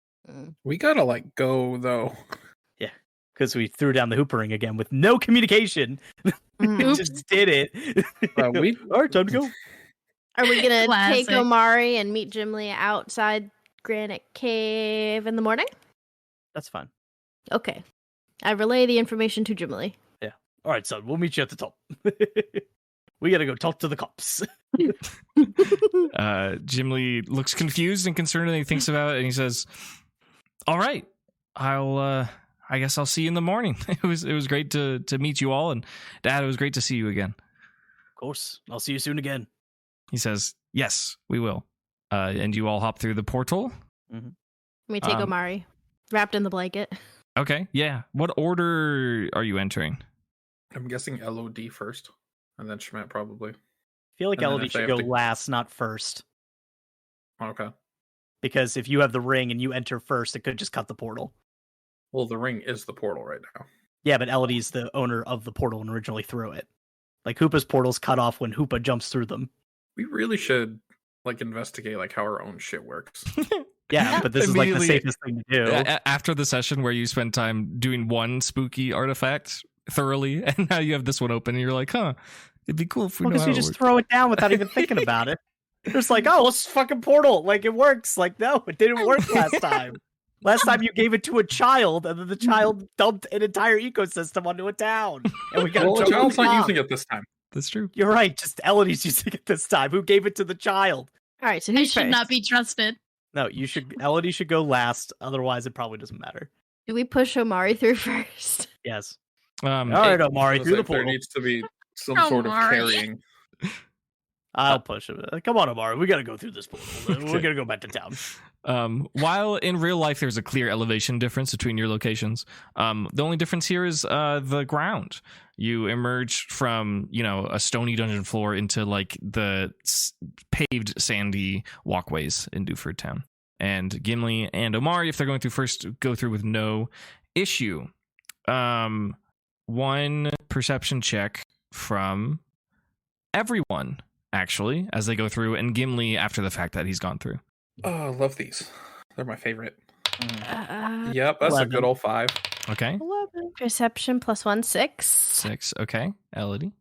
S2: We gotta like go though.
S4: Because we threw down the Hooper ring again with no communication. We just did it.
S2: All
S4: right, time to go.
S5: Are we going to
S3: Classic.
S5: take Omari and meet Jim Lee outside Granite Cave in the morning?
S4: That's fine.
S5: Okay. I relay the information to Jim Lee.
S4: All right, son. We'll meet you at the top. We gotta go talk to the cops.
S1: Jim Lee looks confused and concerned, and he thinks about it, and he says, all right, I guess I'll see you in the morning. It was great to meet you all, and Dad, it was great to see you again.
S4: Of course. I'll see you soon again.
S1: He says, yes, we will. And you all hop through the portal.
S5: We take
S1: Um,
S5: Omari, wrapped in the blanket.
S1: Okay, yeah. What order are you entering?
S2: I'm guessing LOD first, and then Schmidt probably.
S4: I feel like
S2: And then
S4: LD
S2: if they
S4: should
S2: have
S4: go
S2: to-
S4: last, not first.
S2: Okay.
S4: Because if you have the ring and you enter first, it could just cut the portal.
S2: Well, the ring is the portal right now.
S4: Yeah, but LD's the owner of the portal and originally threw it. Like Hoopa's portal's cut off when Hoopa jumps through them.
S2: We really should like investigate like how our own shit works.
S4: Yeah, but this is like the
S1: Immediately-
S4: safest thing to do.
S1: After the session where you spend time doing one spooky artifact thoroughly, and now you have this one open, and you're like, huh, it'd be cool if we know
S4: Because
S1: how
S4: you
S1: it
S4: just
S1: works.
S4: throw it down without even thinking about it. Just like, oh, it's fucking portal. Like, it works. Like, no, it didn't work last time. Last time you gave it to a child, and then the child dumped an entire ecosystem onto a town. And we got
S2: Well, the
S4: to
S2: child's not using it this time.
S1: That's true.
S4: You're right. Just Elodie's using it this time. Who gave it to the child?
S5: All right, so
S3: I
S5: who's
S3: should
S5: first?
S3: not be trusted.
S4: No, you should. Elodie should go last. Otherwise, it probably doesn't matter.
S5: Do we push Omari through first?
S4: Yes. All right, Omari, through the
S2: There
S4: portal.
S2: needs to be some sort of
S3: Omari.
S2: carrying.
S4: I'll push him. Come on, Omari. We got to go through this portal. We're going to go back to town.
S1: While in real life there's a clear elevation difference between your locations, the only difference here is the ground. You emerge from, a stony dungeon floor into like the paved sandy walkways in Dewford Town. And Gimli and Omari, if they're going through first, go through with no issue. One perception check from everyone, actually, as they go through, and Gimli after the fact that he's gone through.
S2: Oh, I love these. They're my favorite. Yep, that's
S4: 11.
S2: a good old 5.
S1: Okay.
S5: 11. Perception plus 1, 6.
S1: 6. Okay. Elodie.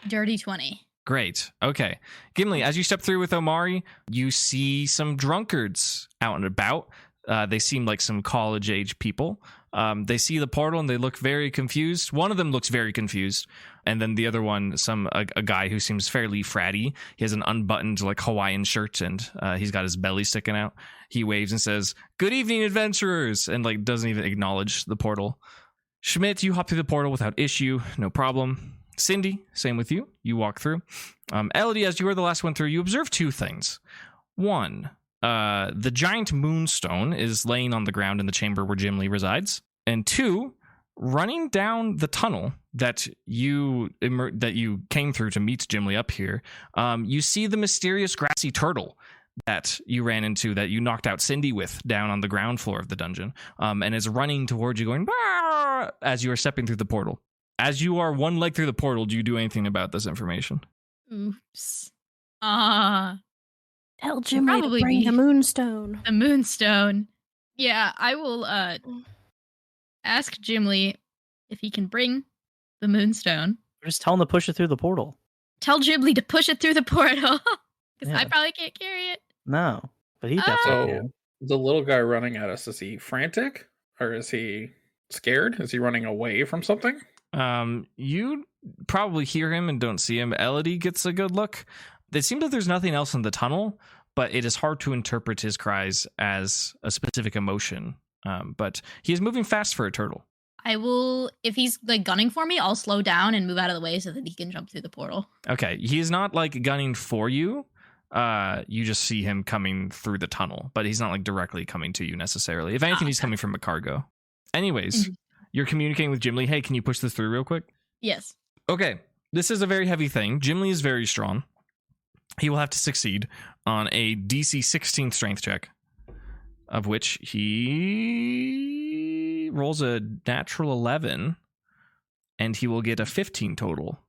S3: Dirty 20.
S1: Great. Okay. Gimli, as you step through with Omari, you see some drunkards out and about. They seem like some college-age people. They see the portal and they look very confused. One of them looks very confused. And then the other one, a guy who seems fairly fratty. He has an unbuttoned like Hawaiian shirt and he's got his belly sticking out. He waves and says, "Good evening, adventurers," and like doesn't even acknowledge the portal. Schmidt, you hop through the portal without issue. No problem. Cindy, same with you. You walk through. Elodie, as you are the last one through, you observe 2 things. One, the giant moonstone is laying on the ground in the chamber where Gimli resides. And 2, running down the tunnel that you came through to meet Gimli up here, you see the mysterious grassy turtle that you ran into, that you knocked out Cindy with down on the ground floor of the dungeon, and is running towards you going, "Bah!" as you are stepping through the portal. As you are one leg through the portal, do you do anything about this information?
S3: Oops.
S5: Tell Jimmy to
S3: Probably
S5: bring
S3: be.
S5: the moonstone.
S3: The moonstone. Yeah, I will ask Gimli if he can bring the moonstone.
S4: Just tell him to push it through the portal.
S3: Tell Gimli to push it through the portal. Because
S4: Yeah.
S3: I probably can't carry it.
S4: No, but he definitely
S2: So
S4: can.
S2: the little guy running at us, is he frantic? Or is he scared? Is he running away from something?
S1: You probably hear him and don't see him. Elodie gets a good look. It seems like there's nothing else in the tunnel, but it is hard to interpret his cries as a specific emotion. But he is moving fast for a turtle.
S3: I will, if he's like gunning for me, I'll slow down and move out of the way so that he can jump through the portal.
S1: Okay, he's not like gunning for you. You just see him coming through the tunnel, but he's not like directly coming to you necessarily. If anything, he's coming from a cargo. Anyways, you're communicating with Gimli. Hey, can you push this through real quick?
S3: Yes.
S1: Okay, this is a very heavy thing. Gimli is very strong. He will have to succeed on a DC 16 strength check, of which he rolls a natural 11, and he will get a 15 total.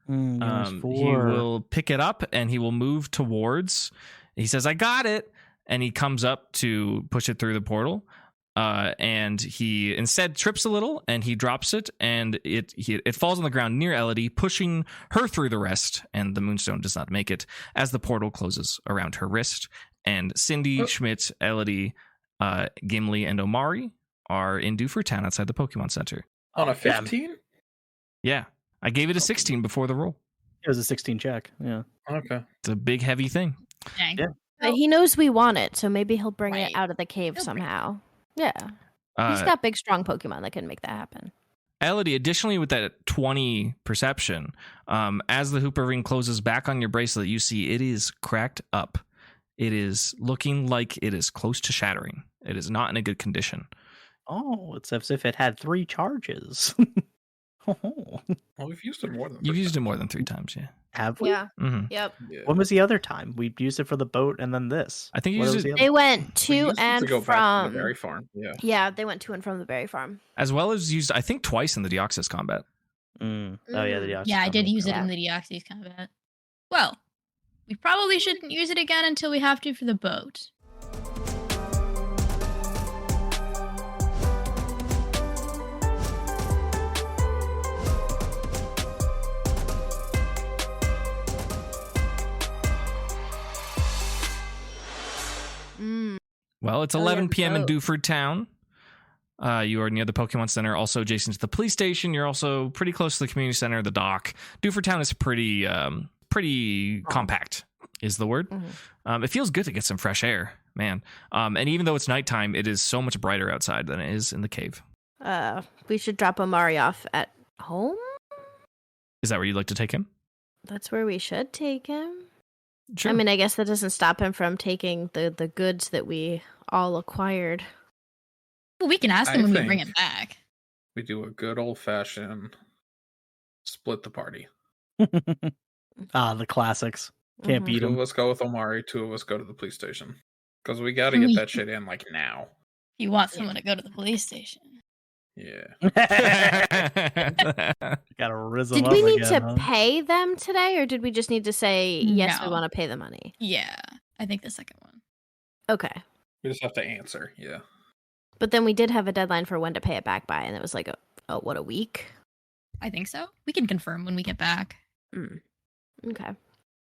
S1: He will pick it up and he will move towards. He says, "I got it," and he comes up to push it through the portal. And he instead trips a little and he drops it, and it falls on the ground near Elodie, pushing her through the rest, and the moonstone does not make it as the portal closes around her wrist. And Cindy, Schmidt, Elodie, Gimli, and Omari are in Dewford Town outside the Pokemon Center.
S2: On a 15?
S1: Yeah, I gave it a 16 before the roll.
S4: It was a 16 check. Yeah.
S2: Okay.
S1: It's a big, heavy thing.
S3: Dang.
S4: Yeah.
S5: But he knows we want it, so maybe he'll bring
S3: Right.
S5: it out of the cave
S3: He'll bring
S5: somehow. Yeah. He's got big, strong Pokemon that can make that happen.
S1: Elodie, additionally, with that 20 perception, as the Hooper ring closes back on your bracelet, you see it is cracked up. It is looking like it is close to shattering. It is not in a good condition.
S4: Oh, it's as if it had 3 charges. Oh.
S2: Well, we've used it more than
S1: You've
S2: 3
S1: used it
S2: times.
S1: more than 3 times, yeah.
S4: Have we?
S5: Yeah.
S1: Mm-hmm.
S5: Yep.
S2: Yeah.
S4: When was the other time? We used it for the boat and then this.
S1: I think you
S4: What
S1: used
S4: was
S1: it
S4: the other-
S5: They went
S2: We
S5: to
S2: used it
S5: and
S2: to go back to
S5: from.
S2: the berry farm. Yeah.
S5: Yeah, they went to and from the berry farm.
S1: as well as used, I think, twice in the Deoxys combat.
S4: Oh, yeah. The
S3: Yeah, I did use it
S5: Yeah.
S3: in the Deoxys combat. Well, we probably shouldn't use it again until we have to for the boat.
S1: Well, it's
S5: Oh, yeah,
S1: 11
S5: the
S1: p.m. in
S5: boat.
S1: Dewford Town. You are near the Pokemon Center, also adjacent to the police station. You're also pretty close to the community center, the dock. Dewford Town is pretty compact, is the word.
S5: Mhm.
S1: It feels good to get some fresh air, man. And even though it's nighttime, it is so much brighter outside than it is in the cave.
S5: we should drop Omari off at home.
S1: Is that where you'd like to take him?
S5: That's where we should take him.
S1: Sure.
S5: I mean, I guess that doesn't stop him from taking the goods that we all acquired.
S3: Well, we can ask him when we bring him back.
S2: We do a good old-fashioned split the party.
S4: The classics. Can't beat
S2: Two
S4: them.
S2: of us go with Omari, two of us go to the police station. Because we got to get that shit in, like, now.
S3: You want someone to go to the police station.
S2: Yeah.
S4: Gotta rizz
S5: Did
S4: them
S5: we
S4: up
S5: need
S4: again,
S5: to
S4: huh?
S5: pay them today, or did we just need to say, yes, we
S3: No.
S5: want to pay the money?
S3: Yeah, I think the second one.
S5: Okay.
S2: We just have to answer, yeah.
S5: But then we did have a deadline for when to pay it back by, and it was like, a week?
S3: I think so. We can confirm when we get back.
S5: Okay.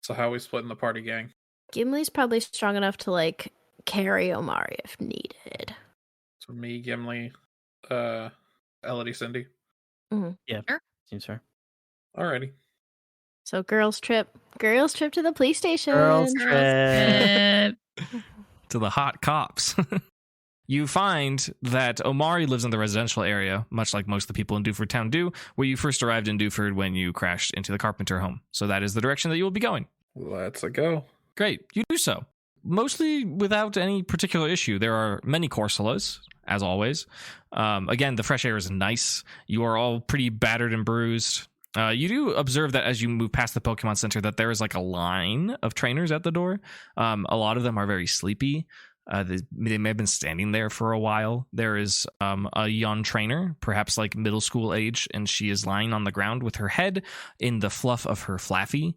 S2: So how are we splitting the party, gang?
S5: Gimli's probably strong enough to, like, carry Omari if needed.
S2: So me, Gimli, Elodie, Cindy.
S4: Seems fair.
S2: Alrighty.
S5: So girls trip to the police station.
S4: Girls trip.
S1: To the hot cops. You find that Omari lives in the residential area, much like most of the people in Dewford Town do, where you first arrived in Dewford when you crashed into the Carpenter home. So that is the direction that you will be going.
S2: Let's go.
S1: Great, you do so. Mostly without any particular issue. There are many Corsolas, as always. Again, the fresh air is nice. You are all pretty battered and bruised. You do observe that as you move past the Pokemon Center that there is like a line of trainers at the door. A lot of them are very sleepy. They may have been standing there for a while. There is a young trainer, perhaps like middle school age, and she is lying on the ground with her head in the fluff of her flaffy,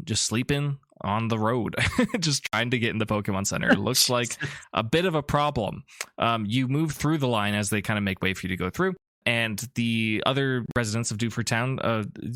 S1: just sleeping on the road, just trying to get in the Pokemon Center. It looks like a bit of a problem. You move through the line as they kind of make way for you to go through. And the other residents of Dewford Town,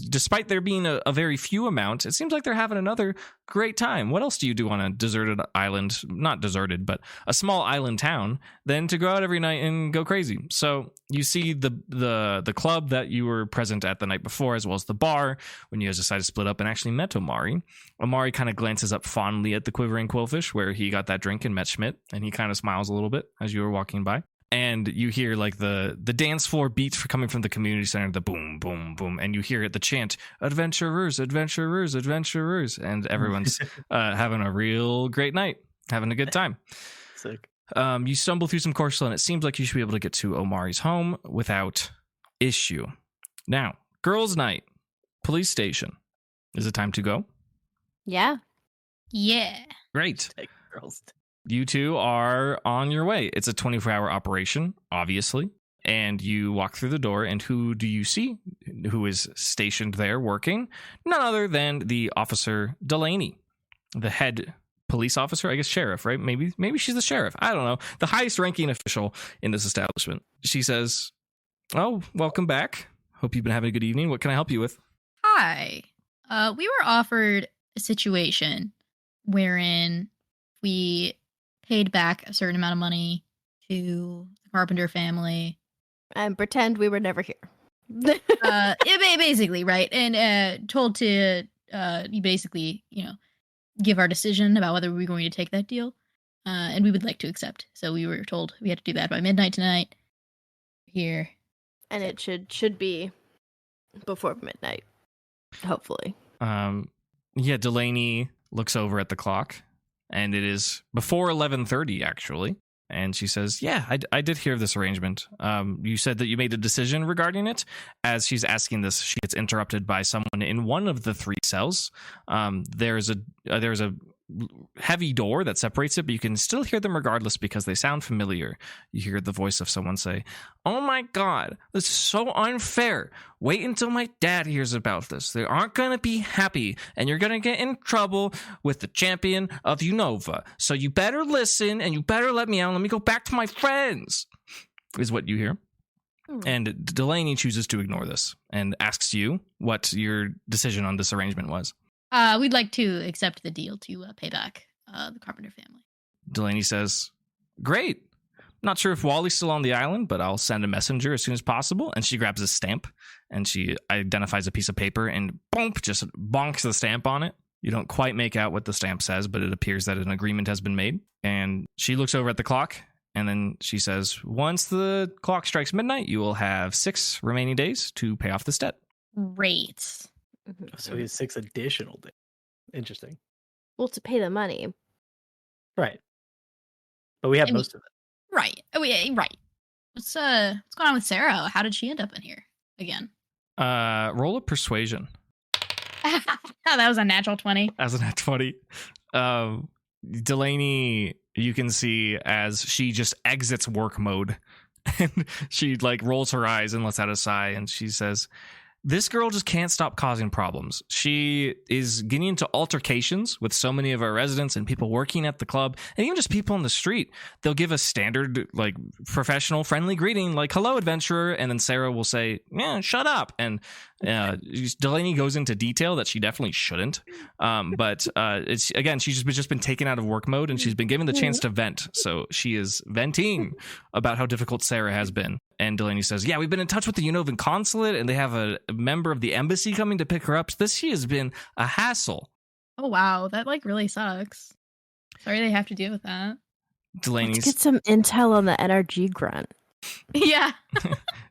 S1: despite there being a very few amount, it seems like they're having another great time. What else do you do on a deserted island? Not deserted, but a small island town, than to go out every night and go crazy. So you see the club that you were present at the night before, as well as the bar, when you guys decided to split up and actually met Omari. Omari kind of glances up fondly at the Quivering Quillfish, where he got that drink and met Schmidt, and he kind of smiles a little bit as you were walking by. And you hear like the dance floor beats coming from the community center, the boom, boom, boom. And you hear the chant, adventurers, adventurers, adventurers. And everyone's having a real great night, having a good time.
S4: Sick.
S1: You stumble through some Corsola, and it seems like you should be able to get to Omari's home without issue. Now, girls' night, police station. Is it time to go?
S5: Yeah.
S3: Yeah.
S1: Great.
S4: Take girls.
S1: You two are on your way. It's a 24-hour operation, obviously. And you walk through the door, and who do you see who is stationed there working? None other than the officer Delaney, the head police officer, I guess sheriff, right? Maybe she's the sheriff. I don't know. The highest ranking official in this establishment. She says, "Oh, welcome back. Hope you've been having a good evening. What can I help you with?"
S3: Hi. We were offered a situation wherein we paid back a certain amount of money to the Carpenter family.
S5: And pretend we were never here.
S3: Basically, right? And told to basically, give our decision about whether we were going to take that deal. And we would like to accept. So we were told we had to do that by midnight tonight. Here.
S5: And it should be before midnight. Hopefully.
S1: Yeah, Delaney looks over at the clock. And it is before 11:30, actually. And she says, yeah, I did hear of this arrangement. You said that you made a decision regarding it. As she's asking this, she gets interrupted by someone in one of the three cells. There's a heavy door that separates it, but you can still hear them regardless because they sound familiar. You hear the voice of someone say, "Oh my God, this is so unfair. Wait until my dad hears about this. They aren't going to be happy, and you're going to get in trouble with the champion of Unova. So you better listen, and you better let me out. Let me go back to my friends," is what you hear. And Delaney chooses to ignore this and asks you what your decision on this arrangement was.
S3: We'd like to accept the deal to pay back the Carpenter family.
S1: Delaney says, "Great. Not sure if Wally's still on the island, but I'll send a messenger as soon as possible." And she grabs a stamp and she identifies a piece of paper and boom, just bonks the stamp on it. You don't quite make out what the stamp says, but it appears that an agreement has been made. And she looks over at the clock And then she says, once the clock strikes midnight, you will have 6 remaining days to pay off this debt.
S3: Great.
S4: So he has 6 additional days. Interesting.
S5: Well, to pay the money.
S4: Right. But we have
S3: I mean-
S4: most of it.
S3: Right. Oh, yeah, right. What's going on with Sarah? How did she end up in here again?
S1: Roll a persuasion.
S3: That was a natural 20.
S1: As a nat 20. Delaney, you can see as she just exits work mode. And she like rolls her eyes and lets out a sigh. And she says, this girl just can't stop causing problems. She is getting into altercations with so many of our residents and people working at the club, and even just people on the street. They'll give a standard, like, professional, friendly greeting, like, hello, adventurer, and then Sarah will say, yeah, shut up. And Delaney goes into detail that she definitely shouldn't. But it's, again, she's just been taken out of work mode, and she's been given the chance to vent. So she is venting about how difficult Sarah has been. And Delaney says, yeah, we've been in touch with the Unovan consulate, and they have a member of the embassy coming to pick her up. She has been a hassle.
S3: Oh, wow. That, like, really sucks. Sorry they have to deal with that.
S1: Delaney's...
S5: Let's get some intel on the NRG grunt.
S3: Yeah.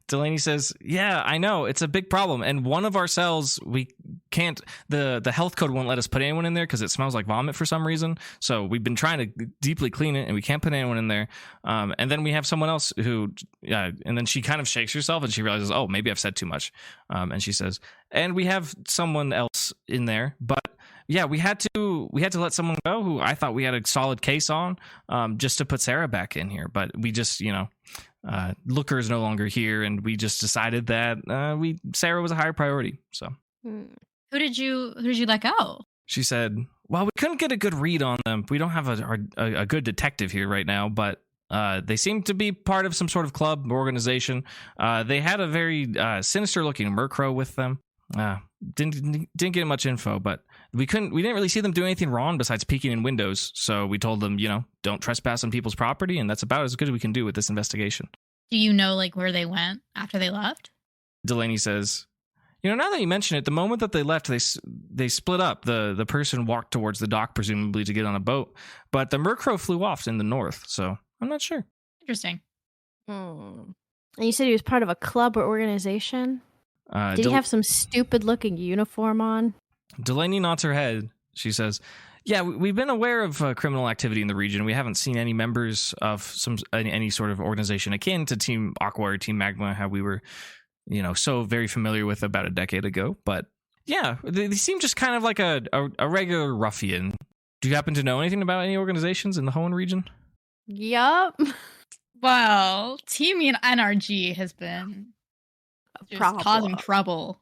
S1: Delaney says, yeah, I know. It's a big problem. And one of our cells, we can't, the health code won't let us put anyone in there because it smells like vomit for some reason. So we've been trying to deeply clean it and we can't put anyone in there. And then we have someone else who, and then she kind of shakes herself and she realizes, oh, maybe I've said too much. And she says, and we have someone else in there, but yeah, we had to let someone go who I thought we had a solid case on, just to put Sarah back in here. But we just, Looker is no longer here, and we just decided that Sarah was a higher priority. So,
S3: Who did you let go?
S1: She said, "Well, we couldn't get a good read on them. We don't have a good detective here right now, but they seem to be part of some sort of club or organization. They had a very sinister-looking Murkrow with them. Didn't get much info, but we didn't really see them do anything wrong besides peeking in windows. So we told them, don't trespass on people's property, and that's about as good as we can do with this investigation."
S3: Do you know, like, where they went after they left?
S1: Delaney says, now that you mention it, the moment that they left, they split up. The person walked towards the dock, presumably to get on a boat, but the Murkrow flew off in the north, so I'm not sure.
S3: Interesting.
S5: And you said he was part of a club or organization? Did he have some stupid-looking uniform on?
S1: Delaney nods her head. She says, yeah, we've been aware of criminal activity in the region. We haven't seen any members of any sort of organization akin to Team Aqua or Team Magma, how we were, so very familiar with about a decade ago. But yeah, they seem just kind of like a regular ruffian. Do you happen to know anything about any organizations in the Hoenn region?
S5: Yup.
S3: Well, Team NRG has been just causing trouble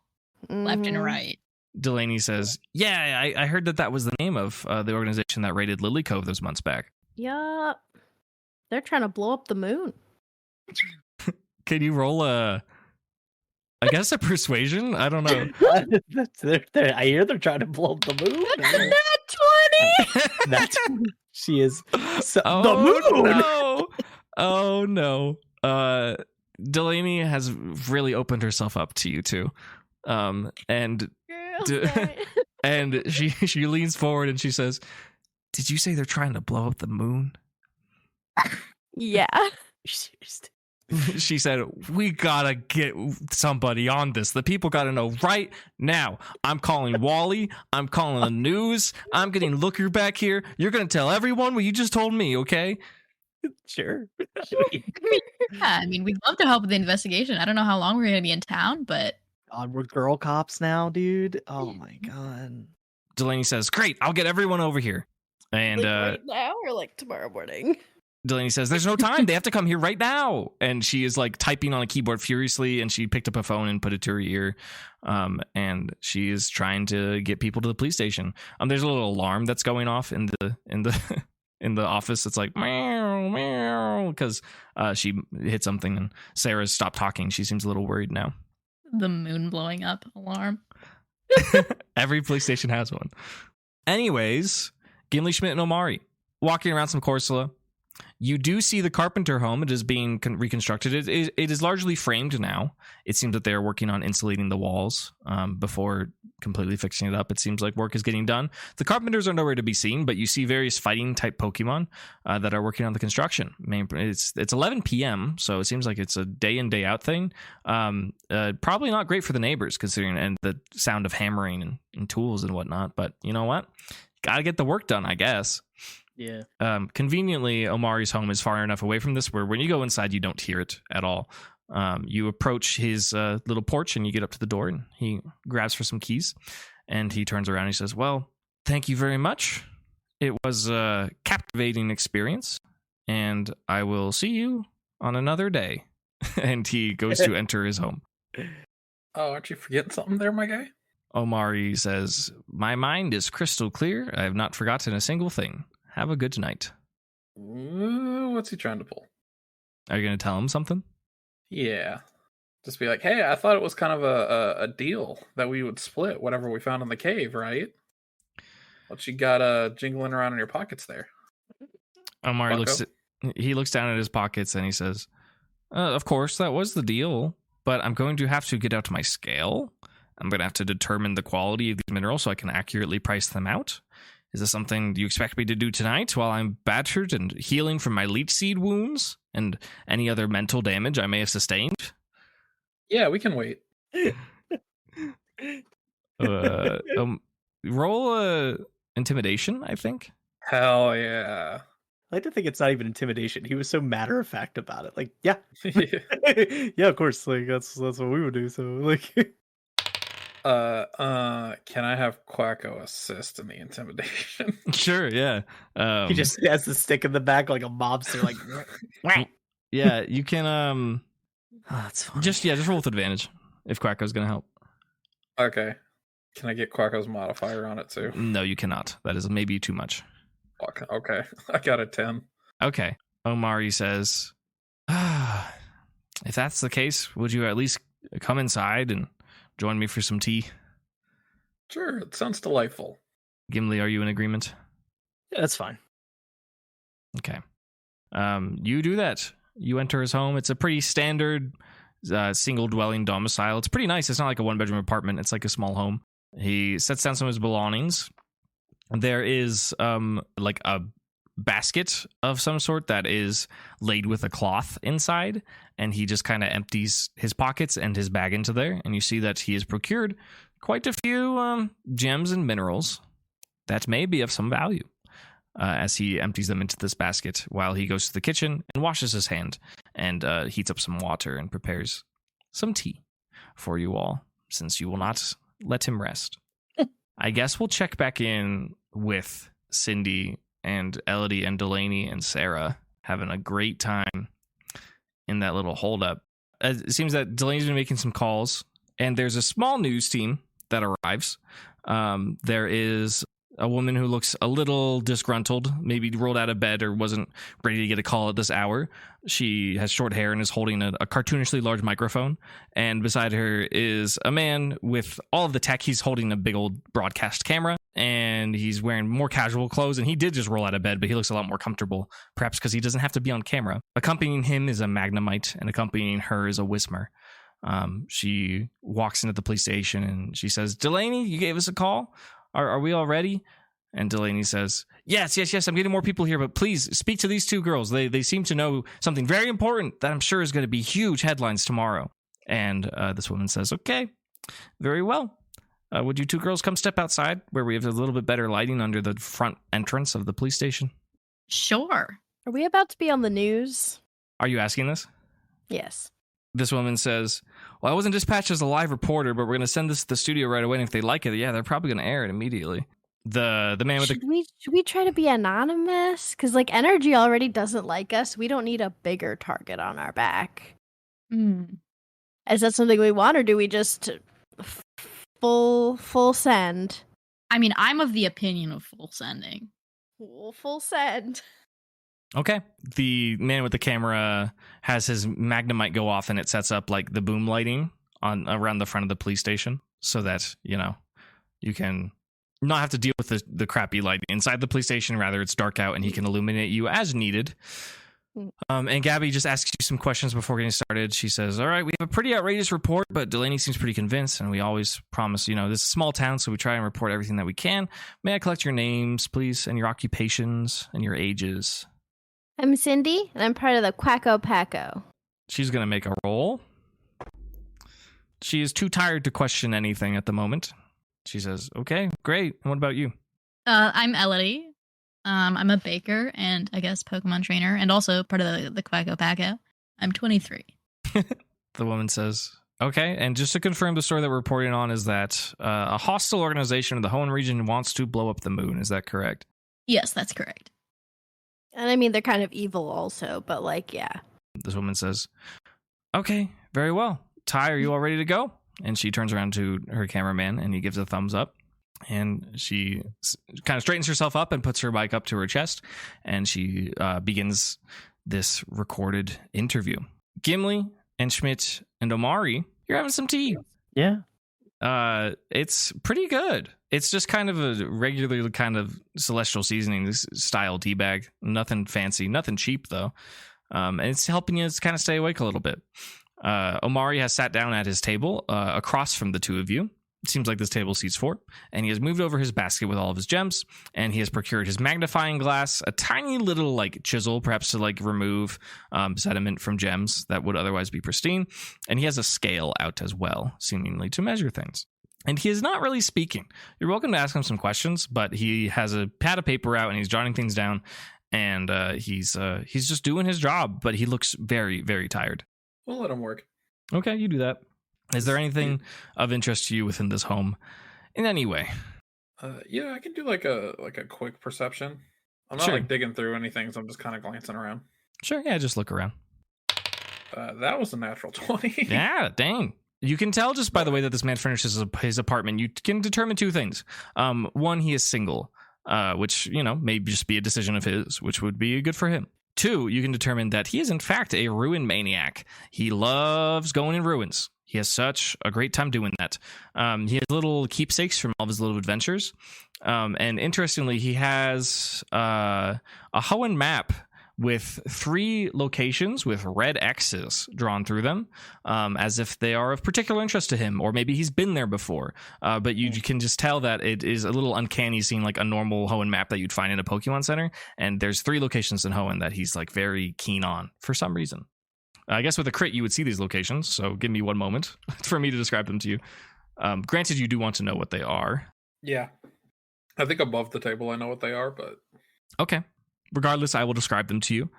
S3: left and right.
S1: Delaney says, yeah, I heard that was the name of the organization that raided Lily Cove those months back.
S5: Yup. They're trying to blow up the moon.
S1: Can you roll a persuasion? I don't know.
S4: I hear they're trying to blow up the moon.
S5: That's 20!
S4: She is
S1: the moon! Oh, no. Delaney has really opened herself up to you two. And she leans forward and she says, did you say they're trying to blow up the moon?
S5: Yeah.
S1: She said, we gotta get somebody on this. The people gotta know right now. I'm calling Wally. I'm calling the news. I'm getting Looker back here. You're gonna tell everyone what you just told me, okay?
S4: Sure.
S3: Yeah, I mean, we'd love to help with the investigation. I don't know how long we're going to be in town, but...
S4: God, we're girl cops now, dude. Oh my god.
S1: Delaney says, great, I'll get everyone over here. And
S5: right now or like tomorrow morning?
S1: Delaney says, there's no time. They have to come here right now. And she is like typing on a keyboard furiously, and she picked up a phone and put it to her ear. And she is trying to get people to the police station. There's a little alarm that's going off in the office. It's like meow meow because she hit something and Sarah's stopped talking. She seems a little worried now.
S3: The moon blowing up alarm.
S1: Every police station has one. Anyways, Gimli, Schmidt, and Omari walking around some Corsola. You do see the Carpenter home. It is being reconstructed. It is largely framed now. It seems that they are working on insulating the walls before completely fixing it up. It seems like work is getting done. The Carpenters are nowhere to be seen, but you see various fighting type Pokemon that are working on the construction. It's 11 p.m., so it seems like it's a day in, day out thing. Probably not great for the neighbors, considering and the sound of hammering and tools and whatnot. But you know what? Got to get the work done, I guess.
S4: Yeah.
S1: Conveniently, Omari's home is far enough away from this where when you go inside, you don't hear it at all. You approach his little porch and you get up to the door and he grabs for some keys and he turns around and he says, well, thank you very much. It was a captivating experience and I will see you on another day. And he goes to enter his home.
S2: Oh, aren't you forgetting something there, my guy?
S1: Omari says, my mind is crystal clear. I have not forgotten a single thing. Have a good night.
S2: What's he trying to pull?
S1: Are you going to tell him something?
S2: Yeah. Just be like, hey, I thought it was kind of a deal that we would split whatever we found in the cave, right? What you got jingling around in your pockets there?
S1: Omari looks down at his pockets and he says, of course, that was the deal, but I'm going to have to get out my scale. I'm going to have to determine the quality of these minerals so I can accurately price them out. Is this something you expect me to do tonight while I'm battered and healing from my leech seed wounds and any other mental damage I may have sustained?
S2: Yeah, we can wait.
S1: Roll intimidation, I think.
S2: Hell yeah.
S4: I like to think it's not even intimidation. He was so matter of fact about it. Like, yeah. Yeah, of course. Like that's what we would do. So like
S2: can I have Quacko assist in the intimidation?
S1: Sure, yeah.
S4: He just has the stick in the back like a mobster, like
S1: yeah, you can
S4: that's funny.
S1: just roll with advantage if Quacko's gonna help.
S2: Okay. Can I get Quacko's modifier on it too?
S1: No, you cannot. That is maybe too much.
S2: Okay. I got a 10.
S1: Okay. Omari says, if that's the case, would you at least come inside and join me for some tea?
S2: Sure, it sounds delightful.
S1: Gimli, are you in agreement?
S4: Yeah, that's fine.
S1: Okay. You do that. You enter his home. It's a pretty standard single dwelling domicile. It's pretty nice. It's not like a 1-bedroom apartment. It's like a small home. He sets down some of his belongings. There is like a basket of some sort that is laid with a cloth inside, and he just kind of empties his pockets and his bag into there, and you see that he has procured quite a few gems and minerals that may be of some value as he empties them into this basket while he goes to the kitchen and washes his hand and heats up some water and prepares some tea for you all, since you will not let him rest. I guess we'll check back in with Cindy and Elodie and Delaney and Sarah having a great time in that little holdup. It seems that Delaney's been making some calls, and there's a small news team that arrives. There is a woman who looks a little disgruntled, maybe rolled out of bed or wasn't ready to get a call at this hour. She has short hair and is holding a cartoonishly large microphone. And beside her is a man with all of the tech. He's holding a big old broadcast camera, and he's wearing more casual clothes. And he did just roll out of bed, but he looks a lot more comfortable, perhaps because he doesn't have to be on camera. Accompanying him is a Magnemite, and accompanying her is a Whismer. She walks into the police station and she says, Delaney, you gave us a call? Are we all ready? And Delaney says, yes, I'm getting more people here, but please speak to these two girls. They seem to know something very important that I'm sure is going to be huge headlines tomorrow. And this woman says, okay, very well. Would you two girls come step outside where we have a little bit better lighting under the front entrance of the police station?
S3: Sure.
S5: Are we about to be on the news?
S1: Are you asking this?
S5: Yes.
S1: This woman says, well, I wasn't dispatched as a live reporter, but we're going to send this to the studio right away. And if they like it, yeah, they're probably going to air it immediately. The man with
S5: should we try to be anonymous? Because like Energy already doesn't like us. We don't need a bigger target on our back. Is that something we want, or do we just full send?
S3: I mean, I'm of the opinion of full sending.
S5: Full send.
S1: Okay. The man with the camera has his Magnemite go off, and it sets up like the boom lighting on around the front of the police station so that, you know, you can not have to deal with the crappy light inside the police station. Rather, it's dark out and he can illuminate you as needed. And Gabby just asks you some questions before getting started. She says, all right, we have a pretty outrageous report, but Delaney seems pretty convinced, and we always promise, this is a small town, so we try and report everything that we can. May I collect your names, please, and your occupations and your ages?
S5: I'm Cindy, and I'm part of the Quacko Paco.
S1: She's going to make a roll. She is too tired to question anything at the moment. She says, okay, great. And what about you?
S3: I'm Elodie. I'm a baker and I guess Pokemon trainer and also part of the Quacko Paco. I'm 23.
S1: The woman says, okay. And just to confirm, the story that we're reporting on is that a hostile organization in the Hoenn region wants to blow up the moon. Is that correct?
S3: Yes, that's correct.
S5: And I mean, they're kind of evil also, but yeah.
S1: This woman says, okay, very well. Ty, are you all ready to go? And she turns around to her cameraman and he gives a thumbs up. And she kind of straightens herself up and puts her mic up to her chest. And she begins this recorded interview. Gimli and Schmidt and Omari, you're having some tea.
S4: Yeah.
S1: It's pretty good. It's just kind of a regular kind of celestial seasoning style tea bag. Nothing fancy, nothing cheap though. And it's helping you kind of stay awake a little bit. Omari has sat down at his table across from the two of you. It seems like this table seats 4, and he has moved over his basket with all of his gems, and he has procured his magnifying glass, a tiny little chisel, perhaps to remove sediment from gems that would otherwise be pristine, and he has a scale out as well, seemingly to measure things. And he is not really speaking. You're welcome to ask him some questions, but he has a pad of paper out and he's jotting things down, and he's just doing his job, but he looks very, very tired.
S2: We'll let him work.
S1: Okay, you do that. Is there anything of interest to you within this home in any way?
S2: Yeah, I can do a quick perception. I'm not digging through anything, so I'm just kind of glancing around.
S1: Sure, yeah, just look around.
S2: That was a natural 20.
S1: Yeah, dang. You can tell just by the way that this man furnishes his apartment, you can determine 2 things. One, he is single, which, may just be a decision of his, which would be good for him. 2, you can determine that he is in fact a ruin maniac. He loves going in ruins. He has such a great time doing that. He has little keepsakes from all of his little adventures. And interestingly, he has a Hoenn map with 3 locations with red X's drawn through them, as if they are of particular interest to him, or maybe he's been there before. But you can just tell that it is a little uncanny seeing a normal Hoenn map that you'd find in a Pokemon Center. And there's 3 locations in Hoenn that he's very keen on for some reason. I guess with a crit, you would see these locations, so give me one moment for me to describe them to you. Granted, you do want to know what they are.
S2: Yeah. I think above the table I know what they are, but...
S1: Okay. Regardless, I will describe them to you.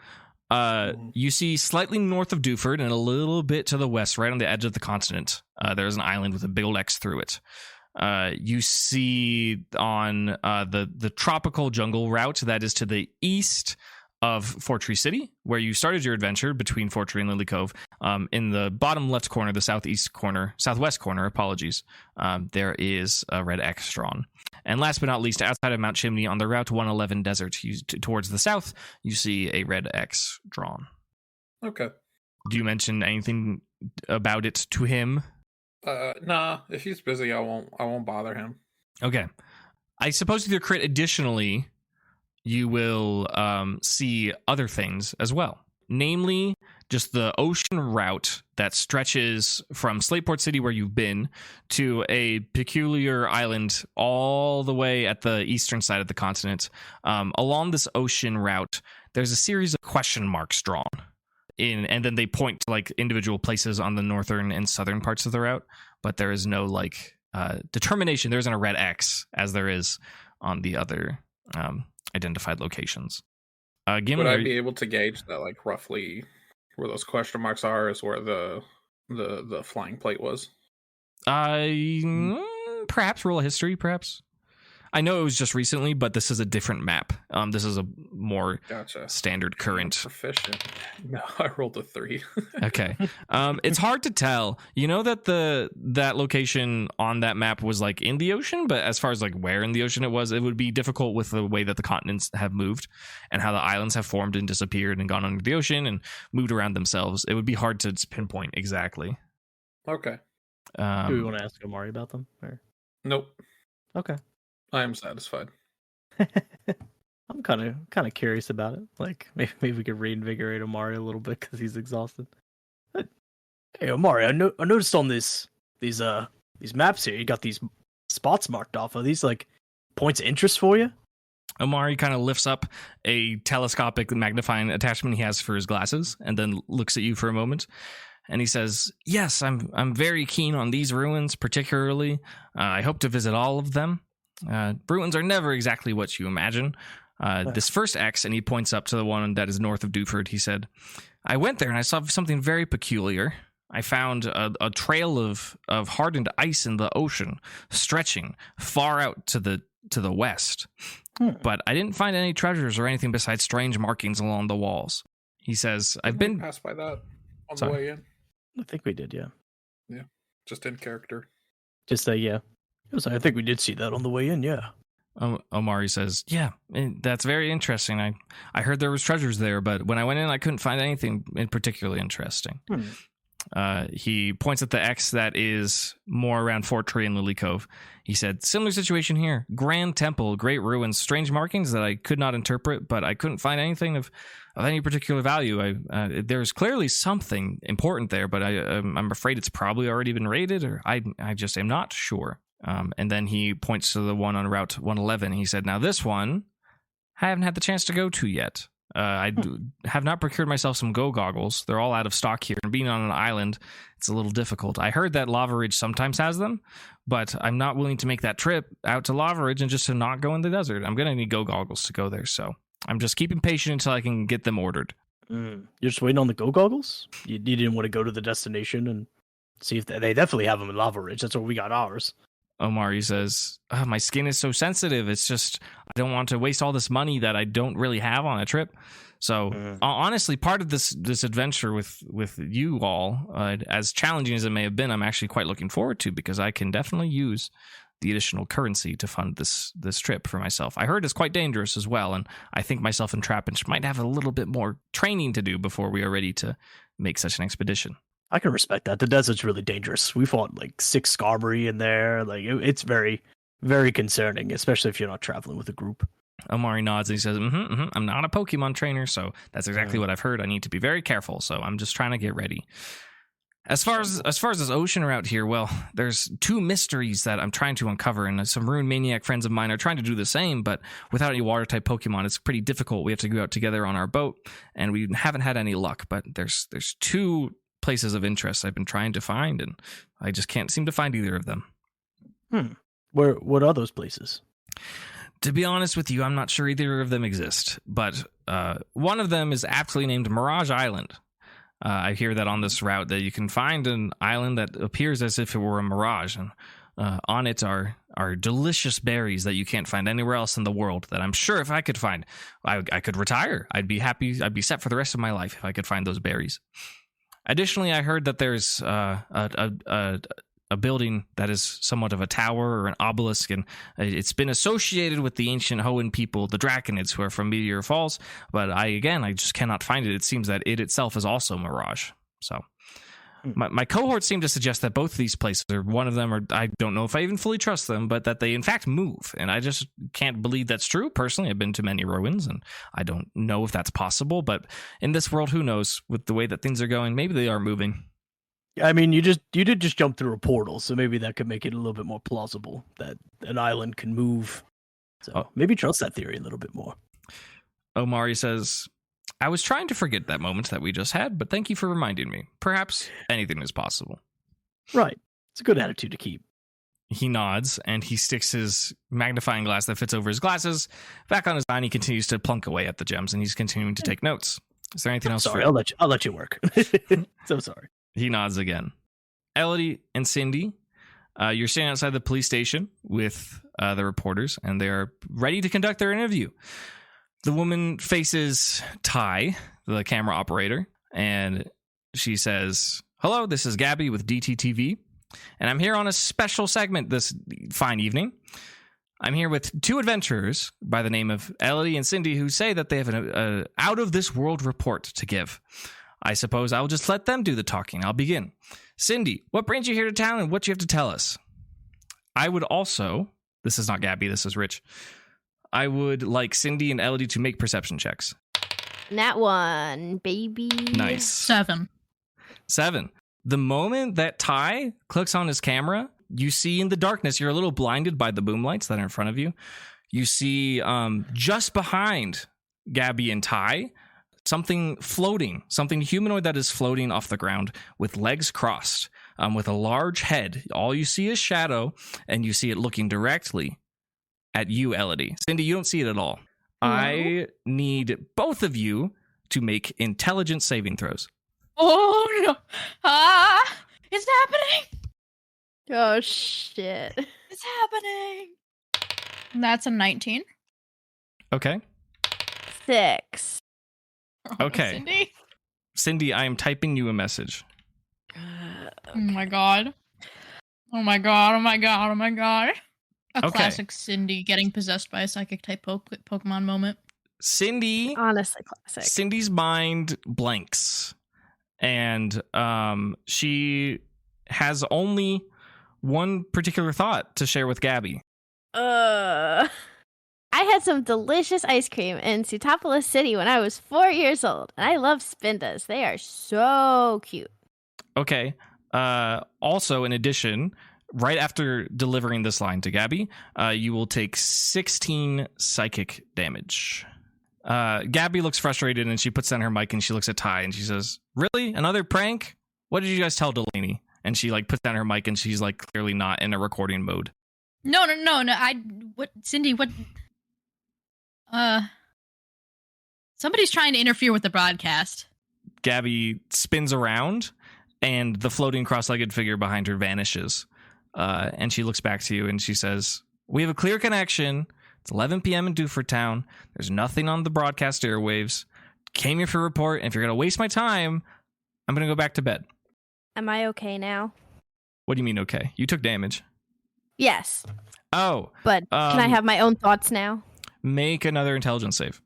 S1: You see slightly north of Dewford and a little bit to the west, right on the edge of the continent, there's an island with a big old X through it. You see on the tropical jungle route that is to the east of Fort Tree City, where you started your adventure between Fort Tree and Lily Cove. In the bottom left corner, the southwest corner, there is a red X drawn. And last but not least, outside of Mount Chimney on the Route 111 desert, towards the south, you see a red X drawn.
S2: Okay.
S1: Do you mention anything about it to him?
S2: Nah. If he's busy, I won't bother him.
S1: Okay. I suppose with your crit, additionally, you will see other things as well. Namely, just the ocean route that stretches from Slateport City, where you've been, to a peculiar island all the way at the eastern side of the continent. Along this ocean route, there's a series of question marks drawn and then they point to individual places on the northern and southern parts of the route, but there is no determination. There isn't a red X as there is on the other identified locations.
S2: Would I be able to gauge that roughly where those question marks are is where the flying plate was?
S1: Perhaps roll a history, perhaps. I know it was just recently, but this is a different map. This is a more standard current.
S2: Proficient. No, I rolled a 3.
S1: Okay. It's hard to tell. You know that that location on that map was in the ocean, but as far as where in the ocean it would be difficult with the way that the continents have moved and how the islands have formed and disappeared and gone under the ocean and moved around themselves. It would be hard to pinpoint exactly.
S2: Okay.
S4: Do we want to ask Omari about them? Or?
S2: Nope.
S4: Okay.
S2: I am satisfied.
S4: I'm kind of curious about it. Like maybe we could reinvigorate Omari a little bit because he's exhausted. But, hey, Omari, I noticed on these maps here, you got these spots marked off. Are these like points of interest for you?
S1: Omari kind of lifts up a telescopic magnifying attachment he has for his glasses and then looks at you for a moment. And he says, yes, I'm very keen on these ruins particularly. I hope to visit all of them. Ruins are never exactly what you imagine. This first X, and he points up to the one that is north of Dewford, he said, I went there and I saw something very peculiar. I found a trail of hardened ice in the ocean, stretching far out to the west. But I didn't find any treasures or anything besides strange markings along the walls. He says, I've been
S2: passed by that on
S1: Sorry.
S2: the way in.
S4: I think we did, yeah.
S2: Yeah, just in character.
S4: Just say, yeah. I think we did see that on the way in, yeah.
S1: Omari says, yeah, that's very interesting. I heard there was treasures there, but when I went in, I couldn't find anything particularly interesting. He points at the X that is more around Fort Tree and Lily Cove. He said, similar situation here. Grand temple, great ruins, strange markings that I could not interpret, but I couldn't find anything of any particular value. There's clearly something important there, but I'm afraid it's probably already been raided, or I just am not sure. And then he points to the one on Route 111. He said, now this one, I haven't had the chance to go to yet. I have not procured myself some Go goggles. They're all out of stock here, and being on an island, it's a little difficult. I heard that Lava Ridge sometimes has them, but I'm not willing to make that trip out to Lava Ridge and just to not go in the desert. I'm going to need Go goggles to go there, so I'm just keeping patient until I can get them ordered.
S4: You're just waiting on the Go goggles? You didn't want to go to the destination and see if they definitely have them in Lava Ridge. That's where we got ours.
S1: Omari says, my skin is so sensitive. It's just, I don't want to waste all this money that I don't really have on a trip. So honestly, part of this adventure with you all, as challenging as it may have been, I'm actually quite looking forward to, because I can definitely use the additional currency to fund this trip for myself. I heard it's quite dangerous as well, and I think myself and Trapinch might have a little bit more training to do before we are ready to make such an expedition.
S4: I can respect that. The desert's really dangerous. We fought like 6 Scarberry in there. Like it's very, very concerning, especially if you're not traveling with a group.
S1: Omari nods and he says, I'm not a Pokemon trainer, so that's exactly what I've heard. I need to be very careful, so I'm just trying to get ready. As far as this ocean route here, well, there's 2 mysteries that I'm trying to uncover, and some Rune Maniac friends of mine are trying to do the same, but without any water-type Pokemon, it's pretty difficult. We have to go out together on our boat, and we haven't had any luck, but there's 2 places of interest I've been trying to find, and I just can't seem to find either of them.
S4: What are those places?
S1: To be honest with you, I'm not sure either of them exist, but one of them is aptly named Mirage Island. I hear that on this route that you can find an island that appears as if it were a mirage, and on it are delicious berries that you can't find anywhere else in the world, that I'm sure if I could find, I could retire. I'd be happy. I'd be set for the rest of my life if I could find those berries. Additionally, I heard that there's a building that is somewhat of a tower or an obelisk, and it's been associated with the ancient Hoenn people, the Draconids, who are from Meteor Falls, but I just cannot find it. It seems that it itself is also Mirage. So my cohorts seem to suggest that both of these places, or one of them, or I don't know if I even fully trust them, but that they in fact move, and I just can't believe that's true. Personally, I've been to many ruins, and I don't know if that's possible, but in this world, who knows? With the way that things are going, maybe they are moving.
S4: I mean, you did just jump through a portal, so maybe that could make it a little bit more plausible that an island can move. So maybe trust that theory a little bit more.
S1: Omari says, I was trying to forget that moment that we just had, but thank you for reminding me. Perhaps anything is possible.
S4: Right. It's a good attitude to keep.
S1: He nods, and he sticks his magnifying glass that fits over his glasses back on his eye, and he continues to plunk away at the gems, and he's continuing to take notes. Is there anything else?
S4: Sorry, I'll let you work. So sorry.
S1: He nods again. Elodie and Cindy, you're standing outside the police station with the reporters, and they are ready to conduct their interview. The woman faces Ty, the camera operator, and she says, hello, this is Gabby with DTTV, and I'm here on a special segment this fine evening. I'm here with 2 adventurers by the name of Elodie and Cindy who say that they have an out-of-this-world report to give. I suppose I'll just let them do the talking. I'll begin. Cindy, what brings you here to town and what do you have to tell us? I would also, This is not Gabby. This is Rich. I would like Cindy and Elodie to make perception checks.
S5: Nat 1, baby.
S1: Nice.
S3: 7.
S1: The moment that Ty clicks on his camera, you see in the darkness, you're a little blinded by the boom lights that are in front of you. You see just behind Gabby and Ty, something floating, something humanoid that is floating off the ground with legs crossed, with a large head. All you see is shadow, and you see it looking directly at you, Elodie. Cindy, you don't see it at all.
S3: No.
S1: I need both of you to make intelligence saving throws.
S3: Oh no! It's happening!
S5: Oh, shit.
S3: It's happening! That's a 19.
S1: Okay.
S5: 6.
S1: Okay. Cindy, I am typing you a message.
S3: Oh my god. Oh my god, oh my god, oh my god. A
S1: Okay.
S3: classic Cindy getting possessed by a psychic type Pokemon moment.
S1: Cindy,
S5: Honestly, classic.
S1: Cindy's mind blanks, and she has only one particular thought to share with Gabby.
S5: I had some delicious ice cream in Sutapolis City when I was 4 years old, and I love Spindas. They are so cute.
S1: Okay. Also, in addition, right after delivering this line to Gabby, you will take 16 psychic damage. Gabby looks frustrated, and she puts down her mic, and she looks at Ty, and she says, "Really? Another prank? What did you guys tell Delaney?" And she puts down her mic, and she's clearly not in a recording mode.
S3: No. What, Cindy? What? Somebody's trying to interfere with the broadcast.
S1: Gabby spins around, and the floating cross-legged figure behind her vanishes. And she looks back to you, and she says, "We have a clear connection. It's 11 p.m. in Duford Town. There's nothing on the broadcast airwaves. Came here for a report, and if you're going to waste my time, I'm going to go back to bed."
S5: Am I okay now?
S1: What do you mean, okay? You took damage.
S5: Yes.
S1: Oh.
S5: But can I have my own thoughts now?
S1: Make another intelligence save.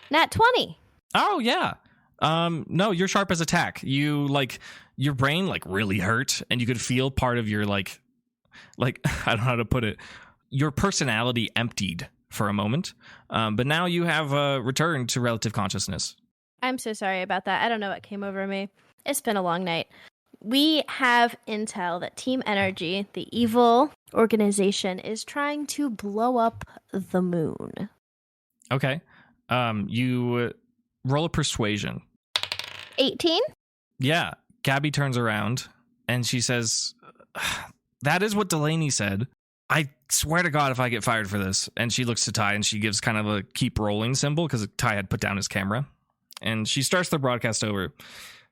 S5: Nat 20.
S1: Oh, yeah. No, you're sharp as a tack. You, your brain, really hurt, and you could feel part of your, I don't know how to put it, your personality emptied for a moment. But now you have returned to relative consciousness.
S5: I'm so sorry about that. I don't know what came over me. It's been a long night. We have intel that Team Energy, the evil organization, is trying to blow up the moon.
S1: Okay. You roll a persuasion.
S5: 18?
S1: Yeah. Gabby turns around and she says, "That is what Delaney said. I swear to God if I get fired for this." And she looks to Ty and she gives kind of a keep rolling symbol because Ty had put down his camera. And she starts the broadcast over.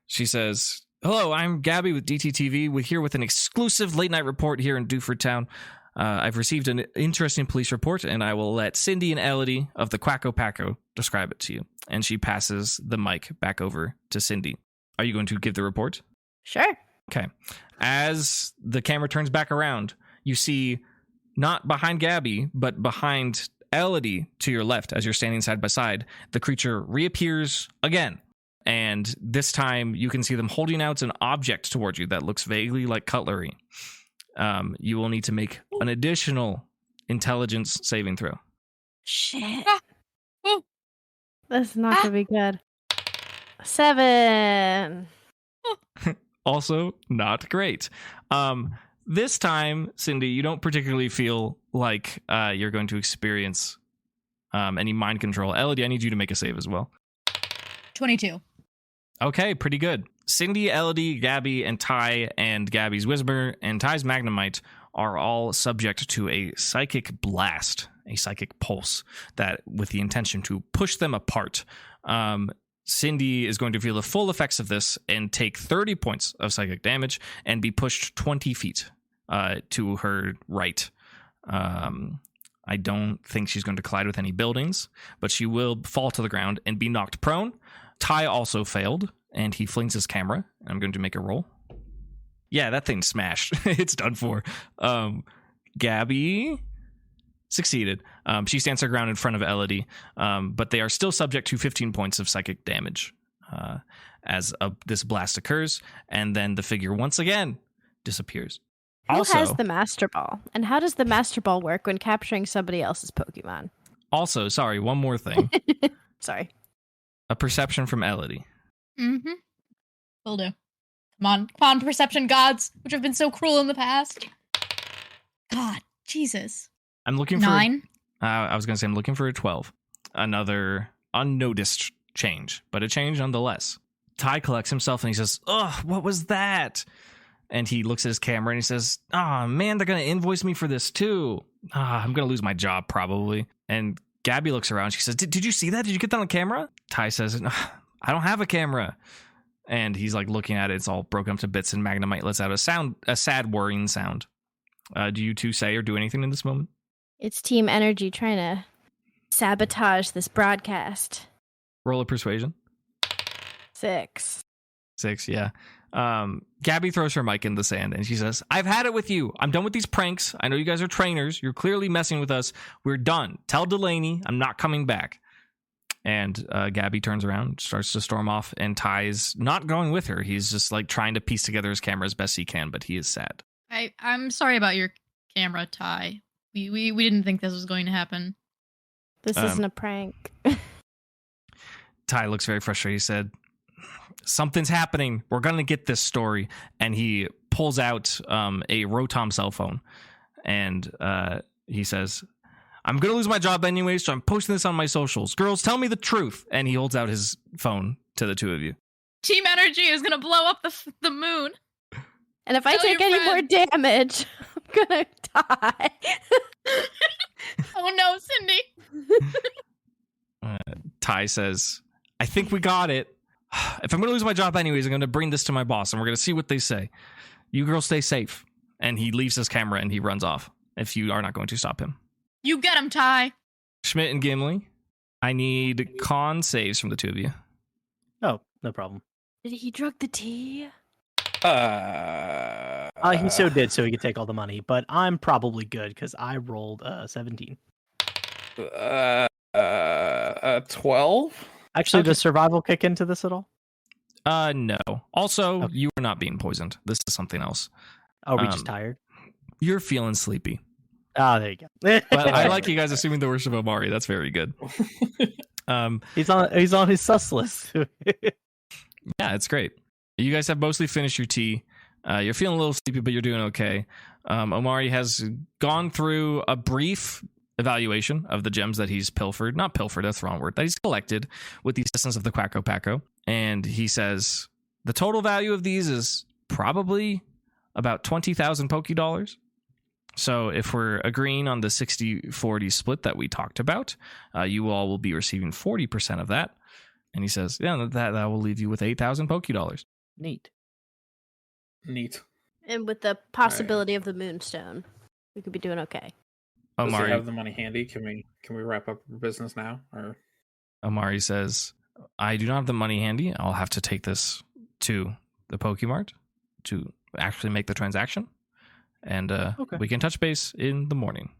S1: She says, "Hello, I'm Gabby with DTTV. We're here with an exclusive late night report here in Duford Town. I've received an interesting police report, and I will let Cindy and Elodie of the Quacko Paco describe it to you." And she passes the mic back over to Cindy. Are you going to give the report?
S5: Sure.
S1: Okay. As the camera turns back around, you see not behind Gabby, but behind Elodie to your left, as you're standing side by side, the creature reappears again. And this time you can see them holding out an object towards you that looks vaguely like cutlery. You will need to make an additional intelligence saving throw.
S5: Shit.
S3: Oh.
S5: That's not going to be good. 7.
S1: Also not great. This time, Cindy, you don't particularly feel like you're going to experience any mind control. Elodie, I need you to make a save as well.
S3: 22.
S1: Okay, pretty good. Cindy, Elodie, Gabby, and Ty, and Gabby's Whisper and Ty's Magnemite are all subject to a psychic blast, a psychic pulse, that with the intention to push them apart. Cindy is going to feel the full effects of this and take 30 points of psychic damage and be pushed 20 feet to her right. I don't think she's going to collide with any buildings, but she will fall to the ground and be knocked prone. Ty also failed, and he flings his camera. I'm going to make a roll. Yeah, that thing smashed. It's done for. Gabby succeeded. She stands her ground in front of Elodie, but they are still subject to 15 points of psychic damage as this blast occurs, and then the figure once again disappears.
S5: Who
S1: Also,
S5: has the Master Ball? And how does the Master Ball work when capturing somebody else's Pokemon?
S1: also, sorry, one more thing.
S5: Sorry.
S1: A perception from Elodie.
S3: Mm-hmm. Will do. Come on, perception gods, which have been so cruel in the past. God, Jesus.
S1: I'm looking for
S3: 9.
S1: I was going to say I'm looking for a 12. Another unnoticed change, but a change nonetheless. Ty collects himself and he says, "Ugh, what was that?" And he looks at his camera and he says, "Oh, man, they're going to invoice me for this too. I'm going to lose my job probably." And Gabby looks around. She says, Did you see that? Did you get that on camera?" Ty says, "I don't have a camera." And he's like looking at it. It's all broken up to bits, and Magnemite lets out a sad, worrying sound. Do you two say or do anything in this moment?
S5: It's Team Energy trying to sabotage this broadcast.
S1: Roll a persuasion.
S5: 6.
S1: 6, yeah. Gabby throws her mic in the sand and she says, "I've had it with you. I'm done with these pranks. I know you guys are trainers. You're clearly messing with us. We're done. Tell Delaney I'm not coming back." And Gabby turns around, starts to storm off, and Ty's not going with her. He's just like trying to piece together his camera as best he can, but he is sad.
S3: I'm sorry about your camera, Ty. We didn't think this was going to happen.
S5: This isn't a prank.
S1: Ty looks very frustrated. He said, "Something's happening. We're going to get this story." And he pulls out a Rotom cell phone. And he says, "I'm going to lose my job anyway, so I'm posting this on my socials. Girls, tell me the truth." And he holds out his phone to the two of you.
S3: Team Energy is going to blow up the moon.
S5: And if I take any more damage, I'm going to die.
S3: Oh no, Cindy.
S1: Ty says, "I think we got it. If I'm going to lose my job anyways, I'm going to bring this to my boss, and we're going to see what they say. You girls stay safe." And he leaves his camera and he runs off, if you are not going to stop him.
S3: You get him, Ty.
S1: Schmidt and Gimli, I need con saves from the two of you.
S4: Oh, no problem.
S5: Did he drug the tea?
S4: He so did, so he could take all the money. But I'm probably good because I rolled 17.
S2: 12?
S4: Actually,
S1: Okay.
S4: does survival kick into this at all?
S1: No. Also,
S4: Okay.
S1: you are not being poisoned. This is something else.
S4: Oh, are we just tired?
S1: You're feeling sleepy.
S4: Ah, there you go.
S1: But I like you guys assuming the worst of Omari. That's very good.
S4: He's on his sus list.
S1: Yeah, it's great. You guys have mostly finished your tea. You're feeling a little sleepy, but you're doing okay. Omari has gone through a brief evaluation of the gems that he's pilfered. Not pilfered, that's the wrong word. That he's collected with the assistance of the Quacko Packo. And he says the total value of these is probably about 20,000 Poké Dollars. So if we're agreeing on the 60-40 split that we talked about, you all will be receiving 40% of that. And he says, yeah, that will leave you with 8,000 Poké Dollars.
S4: Neat.
S5: And with the possibility of the Moonstone, we could be doing okay.
S2: Does he
S1: Omari,
S2: have the money handy? Can we wrap up business now? Or
S1: Omari says, "I do not have the money handy. I'll have to take this to the Pokemart to actually make the transaction. And
S4: Okay.
S1: we can touch base in the morning."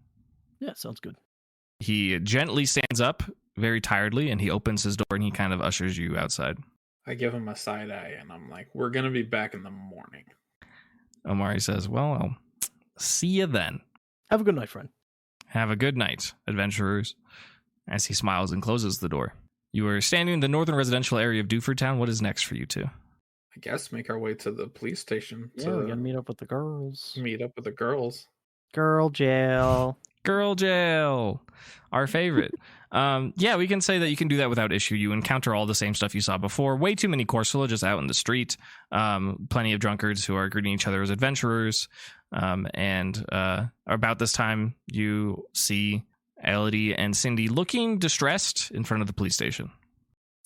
S4: Yeah, sounds good.
S1: He gently stands up very tiredly and he opens his door and he kind of ushers you outside.
S2: I give him a side eye and I'm like, "We're gonna be back in the morning."
S1: Omari says, "Well, I'll see you then.
S4: Have a good night, friend."
S1: Have a good night, adventurers," as he smiles and closes the door. You are standing in the northern residential area of Dewford Town. What is next for you two?
S2: I guess make our way to the police station
S4: Yeah, we gotta meet up with the girls.
S2: meet up with the girls.
S4: Girl jail.
S1: Girl jail, our favorite. Yeah, we can say that you can do that without issue. You encounter all the same stuff you saw before. Way too many Corsola just out in the street. Plenty of drunkards who are greeting each other as adventurers. And about this time, you see Elodie and Cindy looking distressed in front of the police station.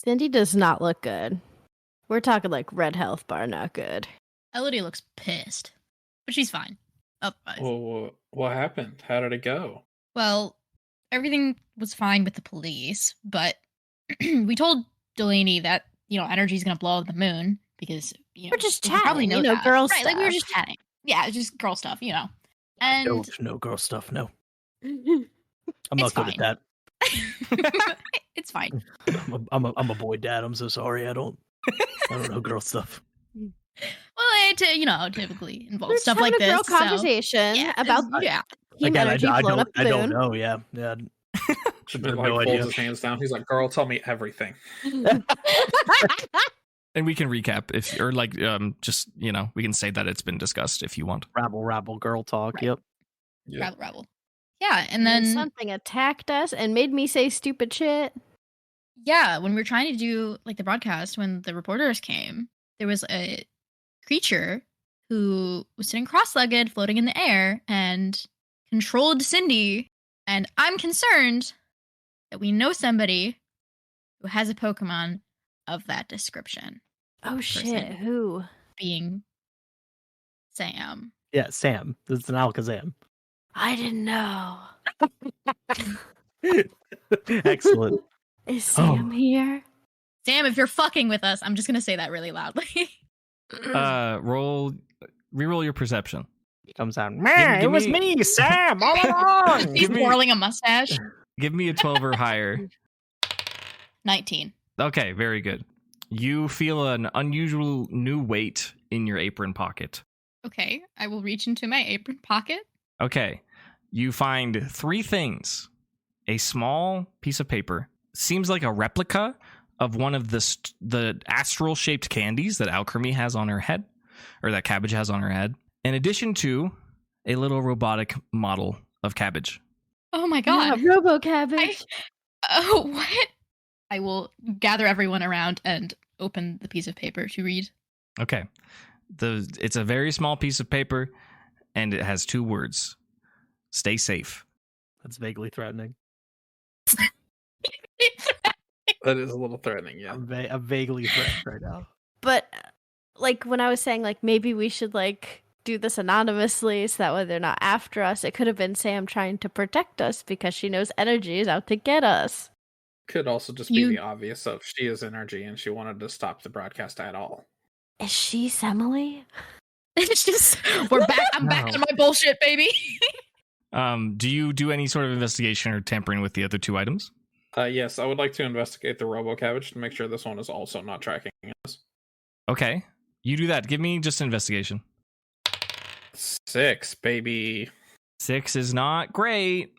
S5: Cindy does not look good. We're talking like red health bar, not good.
S3: Elodie looks pissed, but she's fine. Otherwise.
S2: Well, what happened? How did it go?
S3: Well, everything was fine with the police, but we told Delaney that, energy's going to blow up the moon because,
S5: We're just
S3: you probably
S5: chatting,
S3: know that.
S5: girl
S3: Right, like we were
S5: stuff.
S3: just chatting. Yeah, it's just girl stuff, And
S4: No girl stuff, no. I'm
S3: It's
S4: not good at that.
S3: it's fine.
S4: I'm a boy dad. I'm so sorry. I don't know girl stuff.
S3: Well, it typically involves
S5: We're
S3: stuff
S5: just
S3: like
S5: having a
S3: this.
S5: girl conversation about team
S4: Again,
S5: energy
S4: I
S5: blown up
S4: don't,
S5: the
S4: I don't
S5: moon.
S4: know. Yeah.
S2: Should
S4: I have
S2: like
S4: no
S2: folds
S4: idea.
S2: his hands down. He's like, "Girl, tell me everything."
S1: And we can recap if, or like, just, we can say that it's been discussed if you want.
S4: Rabble, girl talk.
S3: Right.
S4: Yep.
S2: Yeah.
S3: Rabble. Yeah, and then
S5: something attacked us and made me say stupid shit.
S3: yeah, when we were trying to do like the broadcast, when the reporters came, there was a creature who was sitting cross-legged, floating in the air, and controlled Cindy. And I'm concerned that we know somebody who has a Pokemon of that description.
S5: Oh
S3: Person.
S5: shit! Who?
S3: Being Sam.
S4: Yeah, Sam. It's an Alakazam.
S5: I didn't know.
S4: Excellent.
S5: Is Sam here?
S3: Sam, if you're fucking with us, I'm just gonna say that really loudly.
S1: Reroll your perception.
S4: He comes out. Man,
S1: Give
S4: it was
S1: me-
S4: me, Sam, all along.
S3: He's
S1: Give me-
S3: twirling a mustache.
S1: Give me a 12 or higher.
S3: 19.
S1: Okay, very good. You feel an unusual new weight in your apron pocket.
S3: Okay, I will reach into my apron pocket.
S1: Okay, you find 3 things. A small piece of paper. Seems like a replica of one of the astral-shaped candies that Alchemy has on her head, or that Cabbage has on her head, in addition to a little robotic model of Cabbage.
S3: Oh my god.
S5: Robo Cabbage.
S3: Oh, what? I will gather everyone around and open the piece of paper to read.
S1: Okay. It's a very small piece of paper, and it has 2 words. Stay safe.
S4: That's vaguely threatening.
S2: That is a little threatening. Yeah.
S4: I'm vaguely threatened right now.
S5: But like when I was saying like maybe we should like do this anonymously so that way they're not after us, it could have been Sam trying to protect us because she knows energy is out to get us.
S2: Could also just be the obvious of she is energy and she wanted to stop the broadcast at all.
S5: Is she Semele?
S3: It's just, we're back. I'm back on my bullshit, baby.
S1: Do you do any sort of investigation or tampering with the other 2 items?
S2: Yes, I would like to investigate the Robo Cabbage to make sure this one is also not tracking us.
S1: Okay. You do that. Give me just an investigation.
S2: 6, baby.
S1: 6 is not great.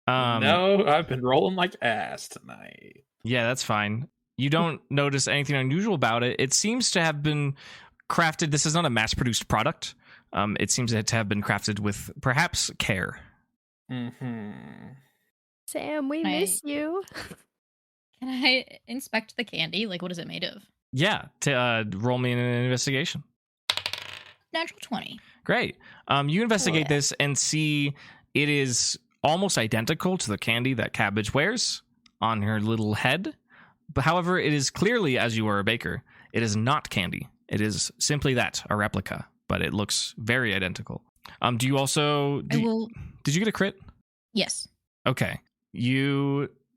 S2: No, I've been rolling like ass tonight.
S1: Yeah, that's fine. You don't notice anything unusual about it. It seems to have been crafted. This is not a mass-produced product. It seems to have been crafted with perhaps care.
S2: Mm-hmm.
S5: Sam, we miss you.
S3: Can I inspect the candy? Like, what is it made of?
S1: Yeah, roll me an investigation.
S3: Natural 20.
S1: Great. You investigate this and see it is almost identical to the candy that Cabbage wears on her little head. But however, it is clearly, as you are a baker, it is not candy. It is simply that, a replica. But it looks very identical. Do you also... Did you get a crit?
S3: Yes.
S1: Okay.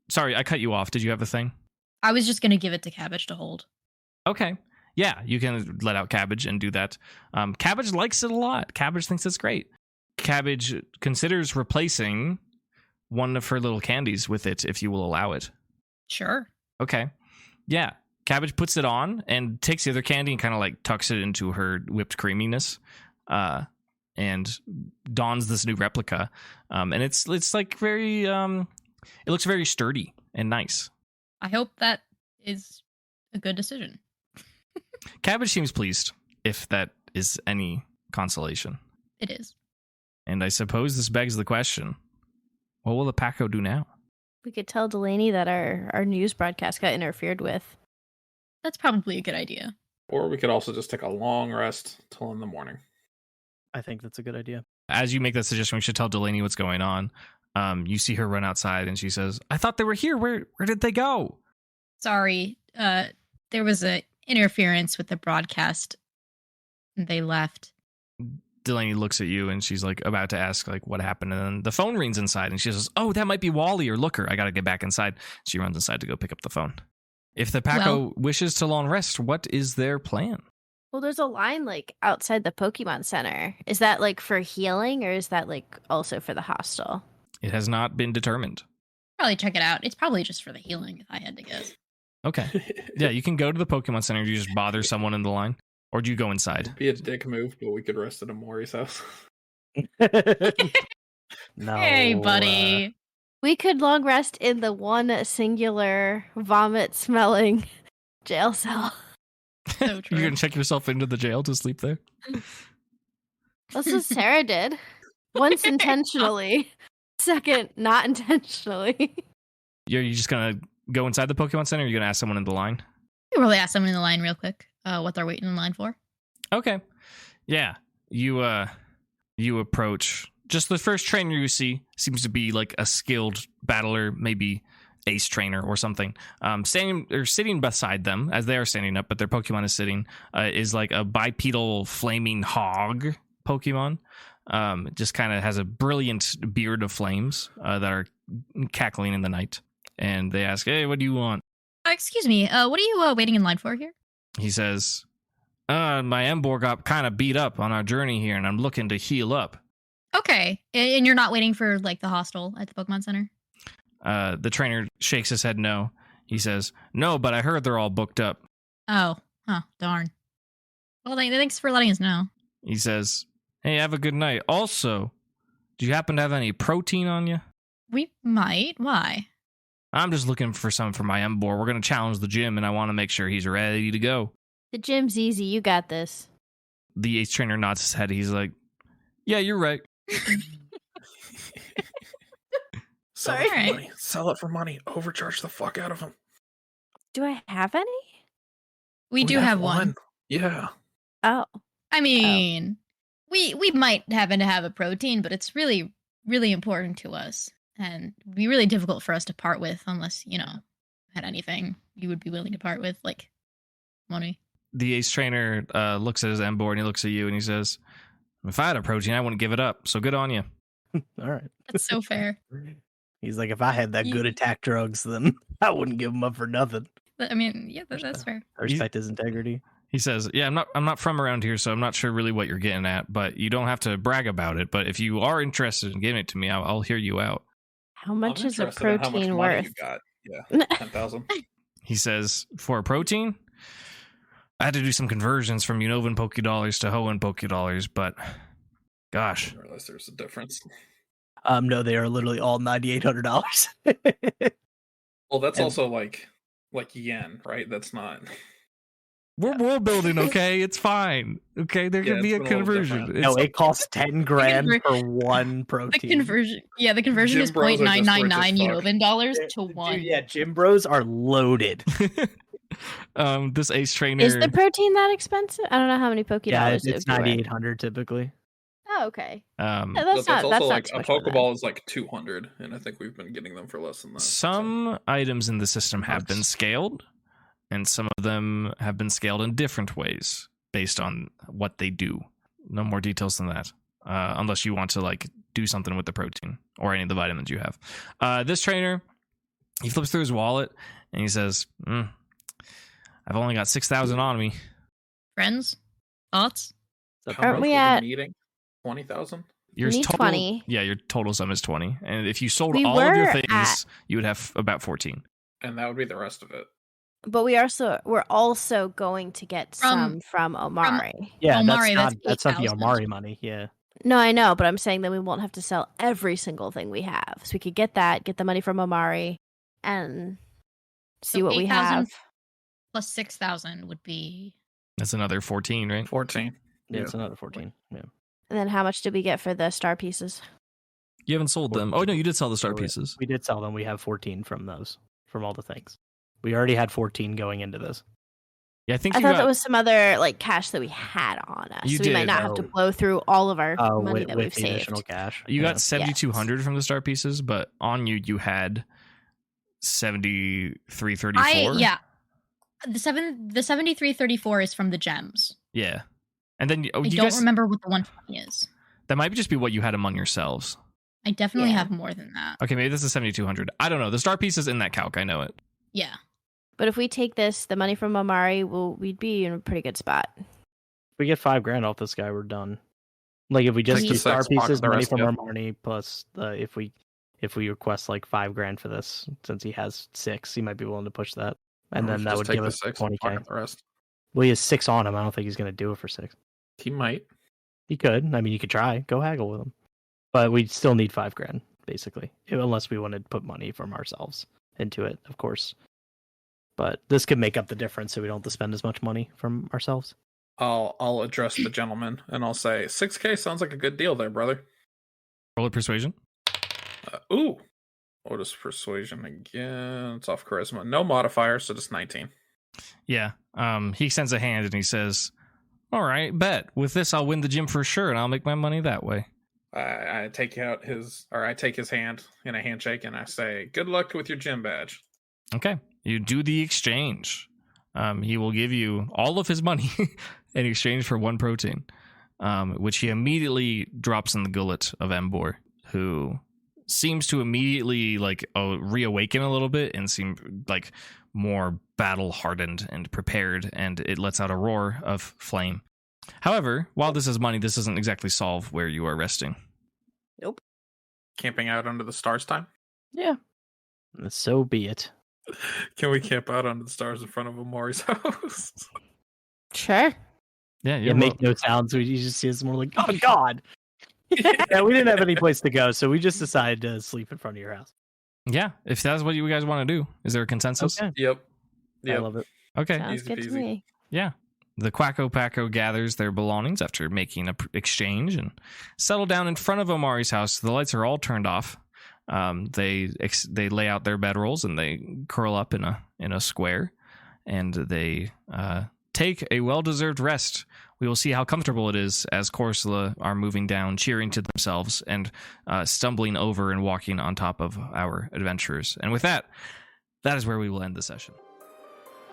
S1: Sorry, I cut you off. Did you have a thing?
S3: I was just going to give it to Cabbage to hold.
S1: Okay. Yeah, you can let out Cabbage and do that. Cabbage likes it a lot. Cabbage thinks it's great. Cabbage considers replacing one of her little candies with it if you will allow it.
S3: Sure.
S1: Okay. Yeah. Cabbage puts it on and takes the other candy and kind of like tucks it into her whipped creaminess, and dons this new replica. And it's like very, it looks very sturdy and nice.
S3: I hope that is a good decision.
S1: Cabbage seems pleased, if that is any consolation.
S3: It is.
S1: And I suppose this begs the question, what will the Paco do now?
S5: We could tell Delaney that our news broadcast got interfered with.
S3: That's probably a good idea.
S2: Or we could also just take a long rest till in the morning.
S4: I think that's a good idea.
S1: As you make that suggestion, we should tell Delaney what's going on. You see her run outside and she says, I thought they were here. Where did they go?
S3: Sorry. There was a interference with the broadcast. They left.
S1: Delaney looks at you and she's like about to ask like what happened, and then the phone rings inside and she says, oh, that might be Wally or Looker. I gotta get back inside. She runs inside to go pick up the phone. If the Paco wishes to long rest, what is their plan?
S5: Well, there's a line like outside the Pokemon Center. Is that like for healing or is that like also for the hostel?
S1: It has not been determined.
S3: Probably check it out. It's probably just for the healing, if I had to guess.
S1: Okay. Yeah, you can go to the Pokemon Center. You just bother someone in the line. Or do you go inside?
S2: Be a dick move, but we could rest at Amori's house.
S4: No.
S3: Hey, buddy.
S5: We could long rest in the one singular vomit-smelling jail cell.
S3: So true.
S1: You're gonna check yourself into the jail to sleep there?
S5: That's what Sarah did. Once intentionally, second not intentionally.
S1: You just gonna go inside the Pokemon Center, or you're gonna ask someone in the line?
S3: You really ask someone in the line real quick what they're waiting in line for.
S1: Okay. Yeah. You approach. Just the first trainer you see seems to be like a skilled battler, maybe ace trainer or something. Standing or sitting beside them as they are standing up, but their Pokemon is sitting, is like a bipedal flaming hog Pokemon. It just kind of has a brilliant beard of flames that are cackling in the night. And they ask, "Hey, what do you want?"
S3: Excuse me, what are you waiting in line for here?
S1: He says, my Emboar got kind of beat up on our journey here, and I'm looking to heal up.
S3: Okay, and you're not waiting for like the hostel at the Pokemon Center?
S1: The trainer shakes his head no. He says, "No, but I heard they're all booked up."
S3: Oh, darn. Well, thanks for letting us know.
S1: He says, "Hey, have a good night. Also, do you happen to have any protein on you?"
S3: We might. Why?
S1: "I'm just looking for some for my Emboar. We're going to challenge the gym, and I want to make sure he's ready to go."
S5: The gym's easy. You got this.
S1: The ace trainer nods his head. He's like, "Yeah, you're right."
S2: Sell
S5: Sorry.
S2: it for money. Sell it for money. Overcharge the fuck out of him.
S5: Do I have any?
S3: We do have one.
S2: Yeah.
S5: Oh.
S3: I mean, we might happen to have a protein, but it's really, really important to us. And it'd be really difficult for us to part with unless, had anything you would be willing to part with, like money.
S1: The ace trainer looks at his Emboar, and he looks at you, and he says, "If I had a protein, I wouldn't give it up, so good on you."
S4: All right.
S3: That's so fair.
S4: He's like, if I had that good attack drugs, then I wouldn't give him up for nothing.
S3: I mean, yeah, that's fair.
S4: I respect his integrity.
S1: He says, "Yeah, I'm not from around here, so I'm not sure really what you're getting at, but you don't have to brag about it. But if you are interested in giving it to me, I'll hear you out."
S5: How much
S2: I'm
S5: is a
S2: interested in how much
S5: protein
S2: money
S5: worth?
S2: You got. Yeah, 10,000.
S1: He says, "For a protein, I had to do some conversions from Unovan Pokédollars to Hoenn Pokédollars, but gosh."
S2: I didn't realize there's a difference.
S4: No, they are literally all $9,800.
S2: Well, that's also like yen, right? That's not.
S1: We're world building, okay? It's fine. Okay, there can be a
S2: it's a little
S1: conversion.
S2: different.
S4: No, it costs 10 grand for one
S3: The
S4: protein.
S3: conversion, the conversion
S2: Gym
S3: is
S2: bros are just rich as
S3: $0.999
S2: fuck.
S3: Unovan dollars to
S4: Dude,
S3: one.
S4: yeah, gym bros are loaded.
S1: This ace trainer.
S5: Is the protein that expensive? I don't know how many Pokédollars
S4: Yeah,
S5: it would
S4: it's
S5: be worth.
S4: 9,800 typically.
S5: Oh, okay.
S1: um,
S5: Yeah,
S2: But
S5: that's
S2: that's
S5: not
S2: also like
S5: too
S2: a
S5: much more than
S2: Pokeball is like 200, and I think we've been getting them for less than that.
S1: some items in the system have been scaled, and some of them have been scaled in different ways based on what they do. No more details than that, unless you want to like do something with the protein or any of the vitamins you have. This trainer, he flips through his wallet and he says, "I've only got 6,000 on me."
S3: Friends? Thoughts?
S2: So
S5: Aren't
S2: how much
S5: we
S2: were
S5: at-
S2: needing? 20,000.
S1: Your
S5: need
S1: total,
S5: 20.
S1: Yeah, your total sum is 20, and if you sold
S5: We
S1: all of your
S5: were
S1: things,
S5: at-
S1: you would have about 14.
S2: And that would be the rest of it.
S5: But we're also going to get some from Omari.
S4: Yeah,
S3: Omari,
S4: that's
S3: that's
S4: not the
S3: 8,000.
S4: Omari money. Yeah.
S5: No, I know, but I'm saying that we won't have to sell every single thing we have. So we could get the money from Omari, and see
S3: So
S5: what we
S3: 8,000
S5: have.
S3: Plus 6,000 would be.
S1: That's another 14, right?
S2: 14.
S4: Yeah,
S2: Yeah.
S4: it's another 14. Yeah.
S5: And then how much did we get for the star pieces?
S1: You haven't sold them. Oh no, you did sell the star pieces.
S4: We did sell them. We have 14 from those, from all the things. We already had 14 going into this.
S1: Yeah, I think
S5: I
S1: you
S5: thought
S1: got,
S5: that was some other like cash that we had on us.
S1: You
S5: So we might
S1: did.
S5: not have to
S4: Oh.
S5: blow through all of our money
S4: with
S5: that we've
S4: the
S5: saved.
S4: additional cash.
S1: you
S4: Yeah.
S1: got 7,200 from the star pieces, but on you had 7334.
S3: The 7334 is from the gems.
S1: Yeah. And then
S3: I
S1: you
S3: don't
S1: guys,
S3: remember what the 120 is.
S1: that might just be what you had among yourselves.
S3: I definitely
S5: Yeah.
S3: have more than that.
S1: Okay, maybe this is 7,200. I don't know. The star piece is in that calc. I know it.
S3: Yeah.
S5: But if we take the money from Omari, we'd be in a pretty good spot.
S4: If we get $5,000 off this guy, we're done. Like if we just
S2: Take
S4: do
S2: the
S4: star
S2: sex, pocket
S4: pieces,
S2: the
S4: money
S2: rest,
S4: from
S2: yeah.
S4: Armani, plus if we request like $5,000 for this, since he has 6, he might be willing to push that, and then that
S2: Just
S4: would
S2: take
S4: give
S2: the
S4: us
S2: 6 and
S4: 20K.
S2: pocket the rest.
S4: Well, he has 6 on him. I don't think he's going to do it for 6.
S2: He might.
S4: He could. I mean, you could try. Go haggle with him. But we'd still need $5,000, basically. Unless we wanted to put money from ourselves into it, of course. But this could make up the difference so we don't have to spend as much money from ourselves.
S2: I'll address the gentleman and I'll say, 6K sounds like a good deal there, brother.
S1: Roll a persuasion.
S2: Ooh. What is persuasion again? It's off charisma. No modifier, so just 19.
S1: Yeah. He extends a hand and he says, all right, bet. With this, I'll win the gym for sure, and I'll make my money that way.
S2: I take his hand in a handshake and I say, good luck with your gym badge.
S1: Okay. You do the exchange. He will give you all of his money in exchange for 1 protein, which he immediately drops in the gullet of Embor, who seems to immediately reawaken a little bit and seem like more battle hardened and prepared, and it lets out a roar of flame. However, while this is money, this doesn't exactly solve where you are resting.
S5: Nope.
S2: Camping out under the stars time?
S4: Yeah. So be it.
S2: Can we camp out under the stars in front of Amori's house?
S5: Sure.
S1: Yeah,
S4: You make no sounds. So you just see us more like, oh, God. Yeah, we didn't have any place to go, so we just decided to sleep in front of your house.
S1: Yeah, if that's what you guys want to do. Is there a consensus?
S4: Okay.
S2: Yep.
S4: I love it.
S1: Okay.
S5: Sounds
S2: Easy
S5: good to
S2: peasy.
S5: me.
S1: Yeah. The Quacko Paco gathers their belongings after making an exchange and settle down in front of Omari's house. The lights are all turned off. They lay out their bedrolls and they curl up in a square, and they take a well-deserved rest. We will see how comfortable it is as Corsola are moving down, cheering to themselves and stumbling over and walking on top of our adventurers. And with that is where we will end the session.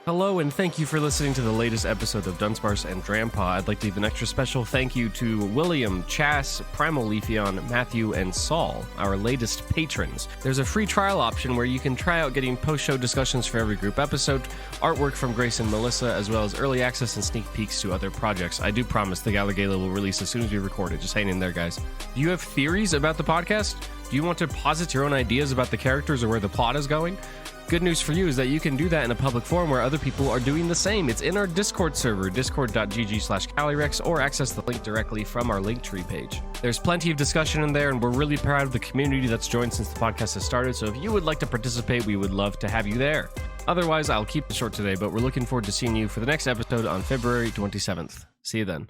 S6: Hello, and thank you for listening to the latest episode of Dunsparce and Drampa. I'd like to leave an extra special thank you to William, Chas, Primal Leafeon, Matthew, and Saul, our latest patrons. There's a free trial option where you can try out getting post-show discussions for every group episode, artwork from Grace and Melissa, as well as early access and sneak peeks to other projects. I do promise the Galagala will release as soon as we record it. Just hang in there, guys. Do you have theories about the podcast? Do you want to posit your own ideas about the characters or where the plot is going? Good news for you is that you can do that in a public forum where other people are doing the same. It's in our Discord server, discord.gg/Calyrex, or access the link directly from our Linktree page. There's plenty of discussion in there, and we're really proud of the community that's joined since the podcast has started, so if you would like to participate, we would love to have you there. Otherwise, I'll keep it short today, but we're looking forward to seeing you for the next episode on February 27th. See you then.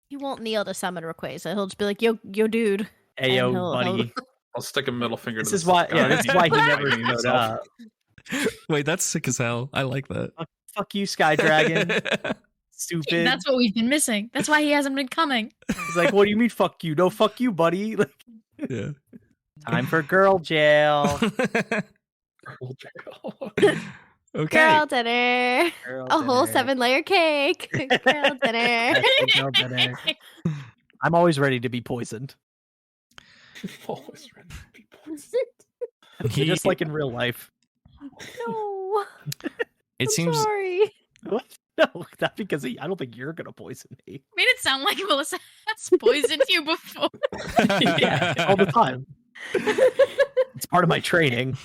S5: He won't kneel to summon Rayquaza. He'll just be like, yo, dude.
S4: Hey, yo,
S5: And he'll-
S4: buddy.
S2: I'll stick a middle finger
S4: This
S2: to
S4: is why. Yeah, this is why he never
S2: Being
S4: showed
S2: himself.
S4: up.
S1: Wait, that's sick as hell. I like that.
S4: Fuck you, Sky Dragon. Stupid.
S3: That's what we've been missing. That's why he hasn't been coming.
S4: He's like, what do you mean, fuck you? No, fuck you, buddy. Like,
S1: Yeah.
S4: time for girl jail.
S1: Okay.
S5: Girl dinner.
S4: Girl
S5: A whole
S4: dinner.
S5: 7-layer cake. Girl dinner.
S4: Girl dinner. I'm always ready to be poisoned.
S2: Always ready to be poisoned.
S4: Just like in real life.
S5: No.
S1: It
S5: I'm
S1: seems
S5: sorry.
S4: What? No, not because I don't think you're gonna poison me.
S3: Made it sound like Melissa has poisoned you before.
S4: Yeah, all the time. It's part of my training.